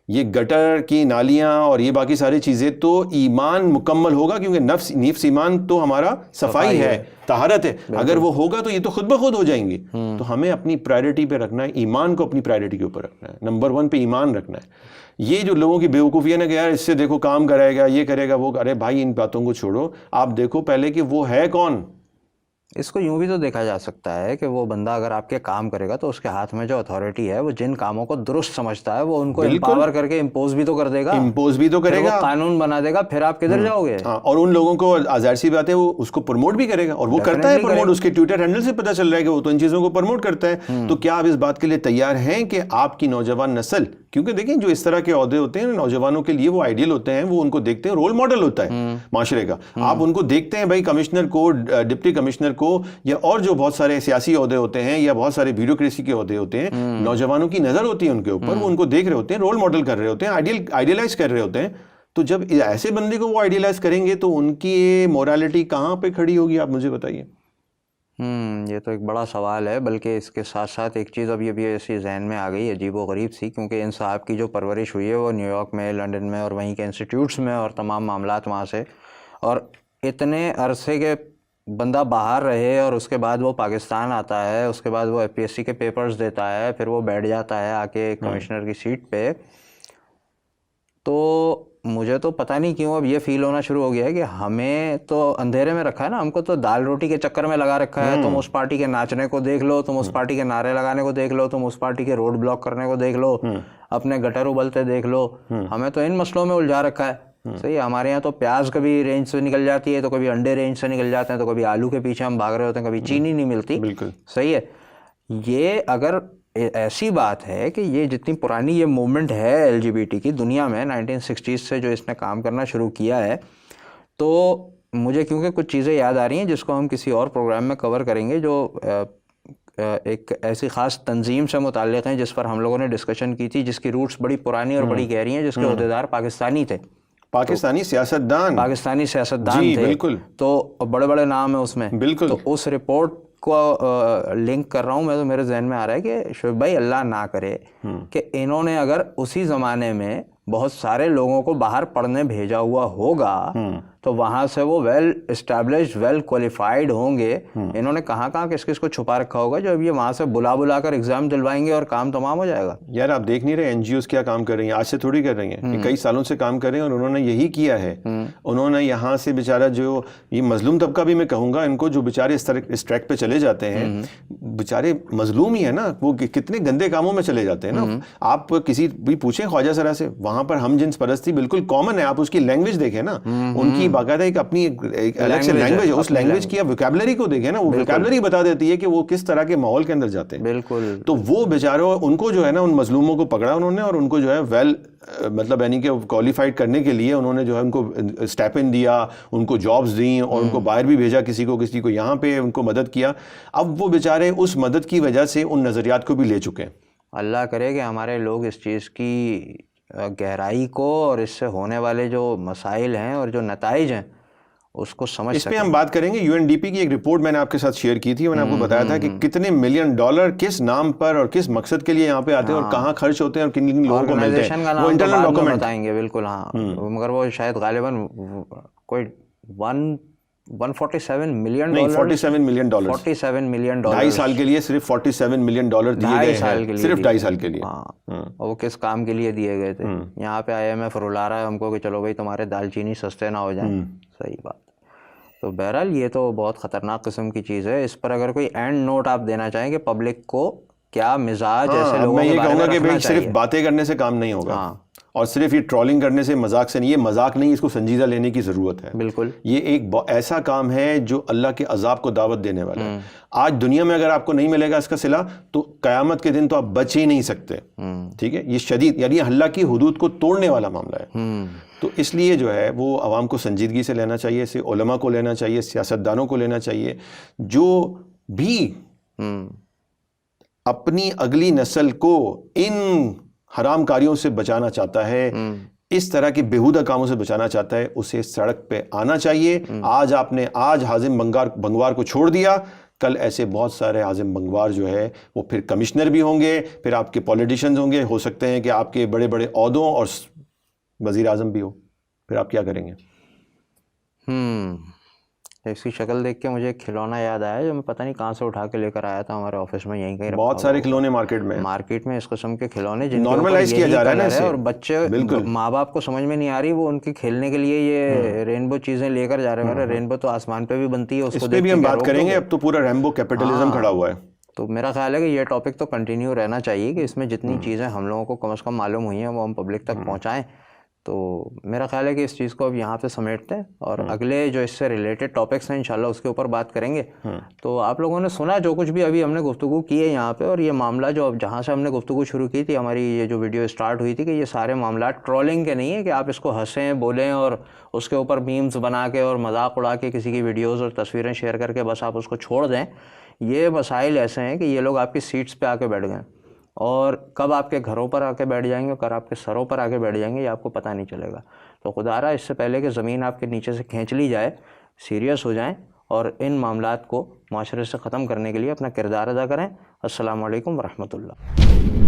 یہ گٹر کی نالیاں اور یہ باقی ساری چیزیں تو ایمان مکمل ہوگا, کیونکہ نفس ایمان تو ہمارا صفائی ہے, طہارت ہے, اگر وہ ہوگا تو یہ تو خود بخود ہو جائیں گی. تو ہمیں اپنی پرائرٹی پہ رکھنا ہے, ایمان کو اپنی پرائرٹی کے اوپر رکھنا ہے, نمبر 1 پہ ایمان رکھنا ہے. یہ جو لوگوں کی بیوقوفی ہے نا کہ یار اس سے دیکھو کام کرائے گا, یہ کرے گا, وہ, ارے بھائی ان باتوں کو چھوڑو, آپ دیکھو پہلے کہ وہ ہے کون. اس کو یوں بھی تو دیکھا جا سکتا ہے کہ وہ بندہ اگر آپ کے کام کرے گا تو اس کے ہاتھ میں جو اتھارٹی ہے, وہ جن کاموں کو درست سمجھتا ہے وہ ان کو امپاور کر کے امپوز بھی تو کر دے گا, امپوز بھی تو کرے گا, قانون بنا دے گا, پھر آپ کدھر جاؤ گے. اور ان لوگوں کو ظاہر سی بات ہے وہ اس کو پروموٹ بھی کرے گا, اور وہ کرتا ہے پروموٹ, اس کے ٹویٹر ہینڈل سے پتہ چل رہا ہے کہ وہ تو ان چیزوں کو پروموٹ کرتا ہے. تو کیا آپ اس بات کے لیے تیار ہیں کہ آپ کی نوجوان نسل, کیونکہ دیکھیں جو اس طرح کے عہدے ہوتے ہیں نوجوانوں کے لیے وہ آئیڈیل ہوتے ہیں, وہ ان کو دیکھتے ہیں, رول ماڈل ہوتا ہے معاشرے کا. آپ ان کو دیکھتے ہیں بھائی کمشنر کو, ڈپٹی کمشنر کو, یا اور جو بہت سارے سیاسی عہدے ہوتے ہیں یا بہت سارے بیوروکریسی کے عہدے ہوتے ہیں, نوجوانوں کی نظر ہوتی ہے ان کے اوپر, وہ ان کو دیکھ رہے ہوتے ہیں, رول ماڈل کر رہے ہوتے ہیں, آئیڈیلائز کر رہے ہوتے ہیں. تو جب ایسے بندے کو وہ آئیڈیلائز کریں گے تو ان کی مورالٹی کہاں پہ کھڑی ہوگی, آپ مجھے بتائیے. یہ تو ایک بڑا سوال ہے, بلکہ اس کے ساتھ ساتھ ایک چیز ابھی ایسی ذہن میں آ گئی عجیب و غریب سی, کیونکہ ان صاحب کی جو پرورش ہوئی ہے وہ نیو یارک میں, لنڈن میں اور وہیں کے انسٹیٹیوٹس میں اور تمام معاملات وہاں سے, اور اتنے عرصے کے بندہ باہر رہے اور اس کے بعد وہ پاکستان آتا ہے, اس کے بعد وہ APSC کے پیپرز دیتا ہے, پھر وہ بیٹھ جاتا ہے آ کے کمشنر کی سیٹ پہ. تو مجھے تو پتہ نہیں کیوں اب یہ فیل ہونا شروع ہو گیا ہے کہ ہمیں تو اندھیرے میں رکھا ہے نا, ہم کو تو دال روٹی کے چکر میں لگا رکھا ہے. تم اس پارٹی کے ناچنے کو دیکھ لو, تم اس پارٹی کے نعرے لگانے کو دیکھ لو, تم اس پارٹی کے روڈ بلاک کرنے کو دیکھ لو, اپنے گٹر ابلتے دیکھ لو, ہمیں تو ان مسئلوں میں الجھا رکھا ہے. صحیح ہے, ہمارے یہاں تو پیاز کبھی رینج سے نکل جاتی ہے, تو کبھی انڈے رینج سے نکل جاتے ہیں, تو کبھی آلو کے پیچھے ہم بھاگ رہے ہوتے ہیں, کبھی چینی نہیں ملتی. بالکل صحیح ہے. یہ اگر ایسی بات ہے کہ یہ جتنی پرانی یہ موومنٹ ہے LGBT کی دنیا میں 1960s سے جو اس نے کام کرنا شروع کیا ہے, تو مجھے کیونکہ کچھ چیزیں یاد آ رہی ہیں جس کو ہم کسی اور پروگرام میں کور کریں گے, جو ایک ایسی خاص تنظیم سے متعلق ہیں جس پر ہم لوگوں نے ڈسکشن کی تھی, جس کی روٹس بڑی پرانی اور بڑی گہری ہیں, جس کے عہدیدار پاکستانی تھے, پاکستانی سیاستدان تھے. بالکل, تو بڑے بڑے نام ہیں اس میں. بالکل. تو اس رپورٹ کو لنک کر رہا ہوں میں, تو میرے ذہن میں آ رہا ہے کہ شعیب بھائی اللہ نہ کرے کہ انہوں نے اگر اسی زمانے میں بہت سارے لوگوں کو باہر پڑھنے بھیجا ہوا ہوگا تو وہاں سے وہ ویل اسٹیبلشڈ, ویل کوالیفائڈ ہوں گے. انہوں نے کہاں کس کس کو چھپا رکھا ہوگا جو اب یہ وہاں سے بلا کر ایگزام دلوائیں گے اور کام تمام ہو جائے گا. یار آپ دیکھ نہیں رہے NGOs کیا کام کر رہی ہیں, آج سے تھوڑی کر رہی ہیں, کئی سالوں سے کام کر رہے ہیں, اور انہوں نے یہی کیا ہے. انہوں نے یہاں سے بیچارہ جو یہ مظلوم طبقہ بھی میں کہوں گا ان کو, جو بیچارے اس ٹریک پہ چلے جاتے ہیں, بیچارے مظلوم ہی ہے نا, وہ کتنے گندے کاموں میں چلے جاتے ہیں نا. آپ کسی بھی پوچھیں خواجہ سرا سے, وہاں پر ہم جنس پرستی بالکل کامن ہے. آپ اس کی لینگویج دیکھیں نا, ان کی باقاعدہ ایک اپنی الگ سے لینگویج ہے, اس لینگویج کی ویکیبلری کو دیکھیں نا, وہ ویکیبلری بتا دیتی ہے کہ وہ کس طرح کے ماحول کے اندر جاتے ہیں. بالکل. تو وہ بیچاروں ان کو جو ہے نا, ان مظلوموں کو پکڑا انہوں نے, اور ان کو جو ہے ویل مطلب یعنی کہ کوالیفائڈ کرنے کے لیے انہوں نے جو ہے ان کو اسٹیپن دیا, ان کو جابز دیں, اور ان کو باہر بھی بھیجا, کسی کو یہاں پہ ان کو مدد کیا. اب وہ بیچارے اس مدد کی وجہ سے ان نظریات کو بھی لے چکے ہیں. اللہ کرے کہ ہمارے لوگ اس چیز کی گہرائی کو اور اس سے ہونے والے جو مسائل ہیں اور جو نتائج ہیں اس کو سمجھ اس پہ ہم بات کریں گے. UNDP کی ایک رپورٹ میں نے آپ کے ساتھ شیئر کی تھی, میں نے آپ کو بتایا تھا کہ کتنے ملین ڈالر کس نام پر اور کس مقصد کے لیے یہاں پہ آتے ہیں اور کہاں خرچ ہوتے ہیں اور کن کن لوگوں کو ملتے ہیں, وہ انٹرنل ڈاکومنٹ بتائیں گے. بالکل ہاں, مگر وہ شاید غالباً کوئی 147 ملین نہیں 47 ملین ڈالر 47 ملین ڈالر 2.5 سال کے لیے صرف 47 ملین ڈالر دیے گئے ہیں, صرف 2.5 سال کے لیے. وہ کس کام کے لیے دیے گئے تھے؟ یہاں پہ IMF رلا رہا ہے ہم کو کہ چلو بھائی تمہارے دال چینی سستے نہ ہو جائیں. صحیح بات. تو بہرحال یہ تو بہت خطرناک قسم کی چیز ہے. اس پر اگر کوئی اینڈ نوٹ آپ دینا چاہیں کہ پبلک کو کیا مزاج ایسے لوگوں میں کے یہ بارے کہوں میں گا کہ رکھنا بھائی صرف چاہیے. باتیں کرنے سے کام نہیں ہوگا, اور صرف یہ ٹرولنگ کرنے سے, مذاق سے نہیں, یہ مذاق نہیں, اس کو سنجیدہ لینے کی ضرورت ہے. بالکل یہ ایک ایسا کام ہے جو اللہ کے عذاب کو دعوت دینے والا ہے. آج دنیا میں اگر آپ کو نہیں ملے گا اس کا صلہ تو قیامت کے دن تو آپ بچ ہی نہیں سکتے. ٹھیک ہے, یہ شدید یعنی اللہ کی حدود کو توڑنے والا معاملہ ہے. تو اس لیے جو ہے وہ عوام کو سنجیدگی سے لینا چاہیے, اسے علماء کو لینا چاہیے, سیاستدانوں کو لینا چاہیے. جو بھی اپنی اگلی نسل کو ان حرام کاریوں سے بچانا چاہتا ہے, اس طرح کے بیہودہ کاموں سے بچانا چاہتا ہے, اسے سڑک پہ آنا چاہیے. آج حازم بنگوار کو چھوڑ دیا, کل ایسے بہت سارے حازم بنگوار جو ہے وہ پھر کمشنر بھی ہوں گے, پھر آپ کے پولیٹیشنز ہوں گے, ہو سکتے ہیں کہ آپ کے بڑے بڑے عہدوں اور وزیر اعظم بھی ہو. پھر آپ کیا کریں گے؟ اس کی شکل دیکھ کے مجھے ایک کھلونا یاد آیا جو میں پتہ نہیں کہاں سے اٹھا کے لے کر آیا تھا ہمارے آفس میں, یہیں کہیں رکھا. بہت سارے کھلونے مارکیٹ میں اس قسم کے کھلونے جن کو نارملائز کیا جا رہا ہے نا اسے, اور بچے ماں باپ کو سمجھ میں نہیں آ رہی, وہ ان کے کھیلنے کے لیے یہ رینبو چیزیں لے کر جا رہے ہیں. رینبو تو آسمان پہ بھی بنتی ہے, اس پہ بھی ہم بات کریں گے. اب تو پورا رینبو کیپٹلزم کھڑا ہوا ہے. تو میرا خیال ہے کہ یہ ٹاپک تو کنٹینیو رہنا چاہیے کہ اس میں جتنی چیزیں ہم لوگوں کو کم از کم معلوم ہوئی ہیں وہ ہم پبلک تک پہنچائیں. تو میرا خیال ہے کہ اس چیز کو اب یہاں پہ سمیٹتے ہیں, اور اگلے جو اس سے ریلیٹڈ ٹاپکس ہیں انشاءاللہ اس کے اوپر بات کریں گے. تو آپ لوگوں نے سنا جو کچھ بھی ابھی ہم نے گفتگو کی ہے یہاں پہ, اور یہ معاملہ جو اب جہاں سے ہم نے گفتگو شروع کی تھی, ہماری یہ جو ویڈیو اسٹارٹ ہوئی تھی, کہ یہ سارے معاملات ٹرولنگ کے نہیں ہیں کہ آپ اس کو ہنسیں بولیں اور اس کے اوپر میمز بنا کے اور مذاق اڑا کے کسی کی ویڈیوز اور تصویریں شیئر کر کے بس آپ اس کو چھوڑ دیں. یہ مسائل ایسے ہیں کہ یہ لوگ آپ کی سیٹس پہ آ کے بیٹھ گئے, اور کب آپ کے گھروں پر آ کے بیٹھ جائیں گے, کب آپ کے سروں پر آ کے بیٹھ جائیں گے, یہ آپ کو پتہ نہیں چلے گا. تو خدا رہا اس سے پہلے کہ زمین آپ کے نیچے سے کھینچ لی جائے, سیریس ہو جائیں اور ان معاملات کو معاشرے سے ختم کرنے کے لیے اپنا کردار ادا کریں. السلام علیکم ورحمۃ اللہ.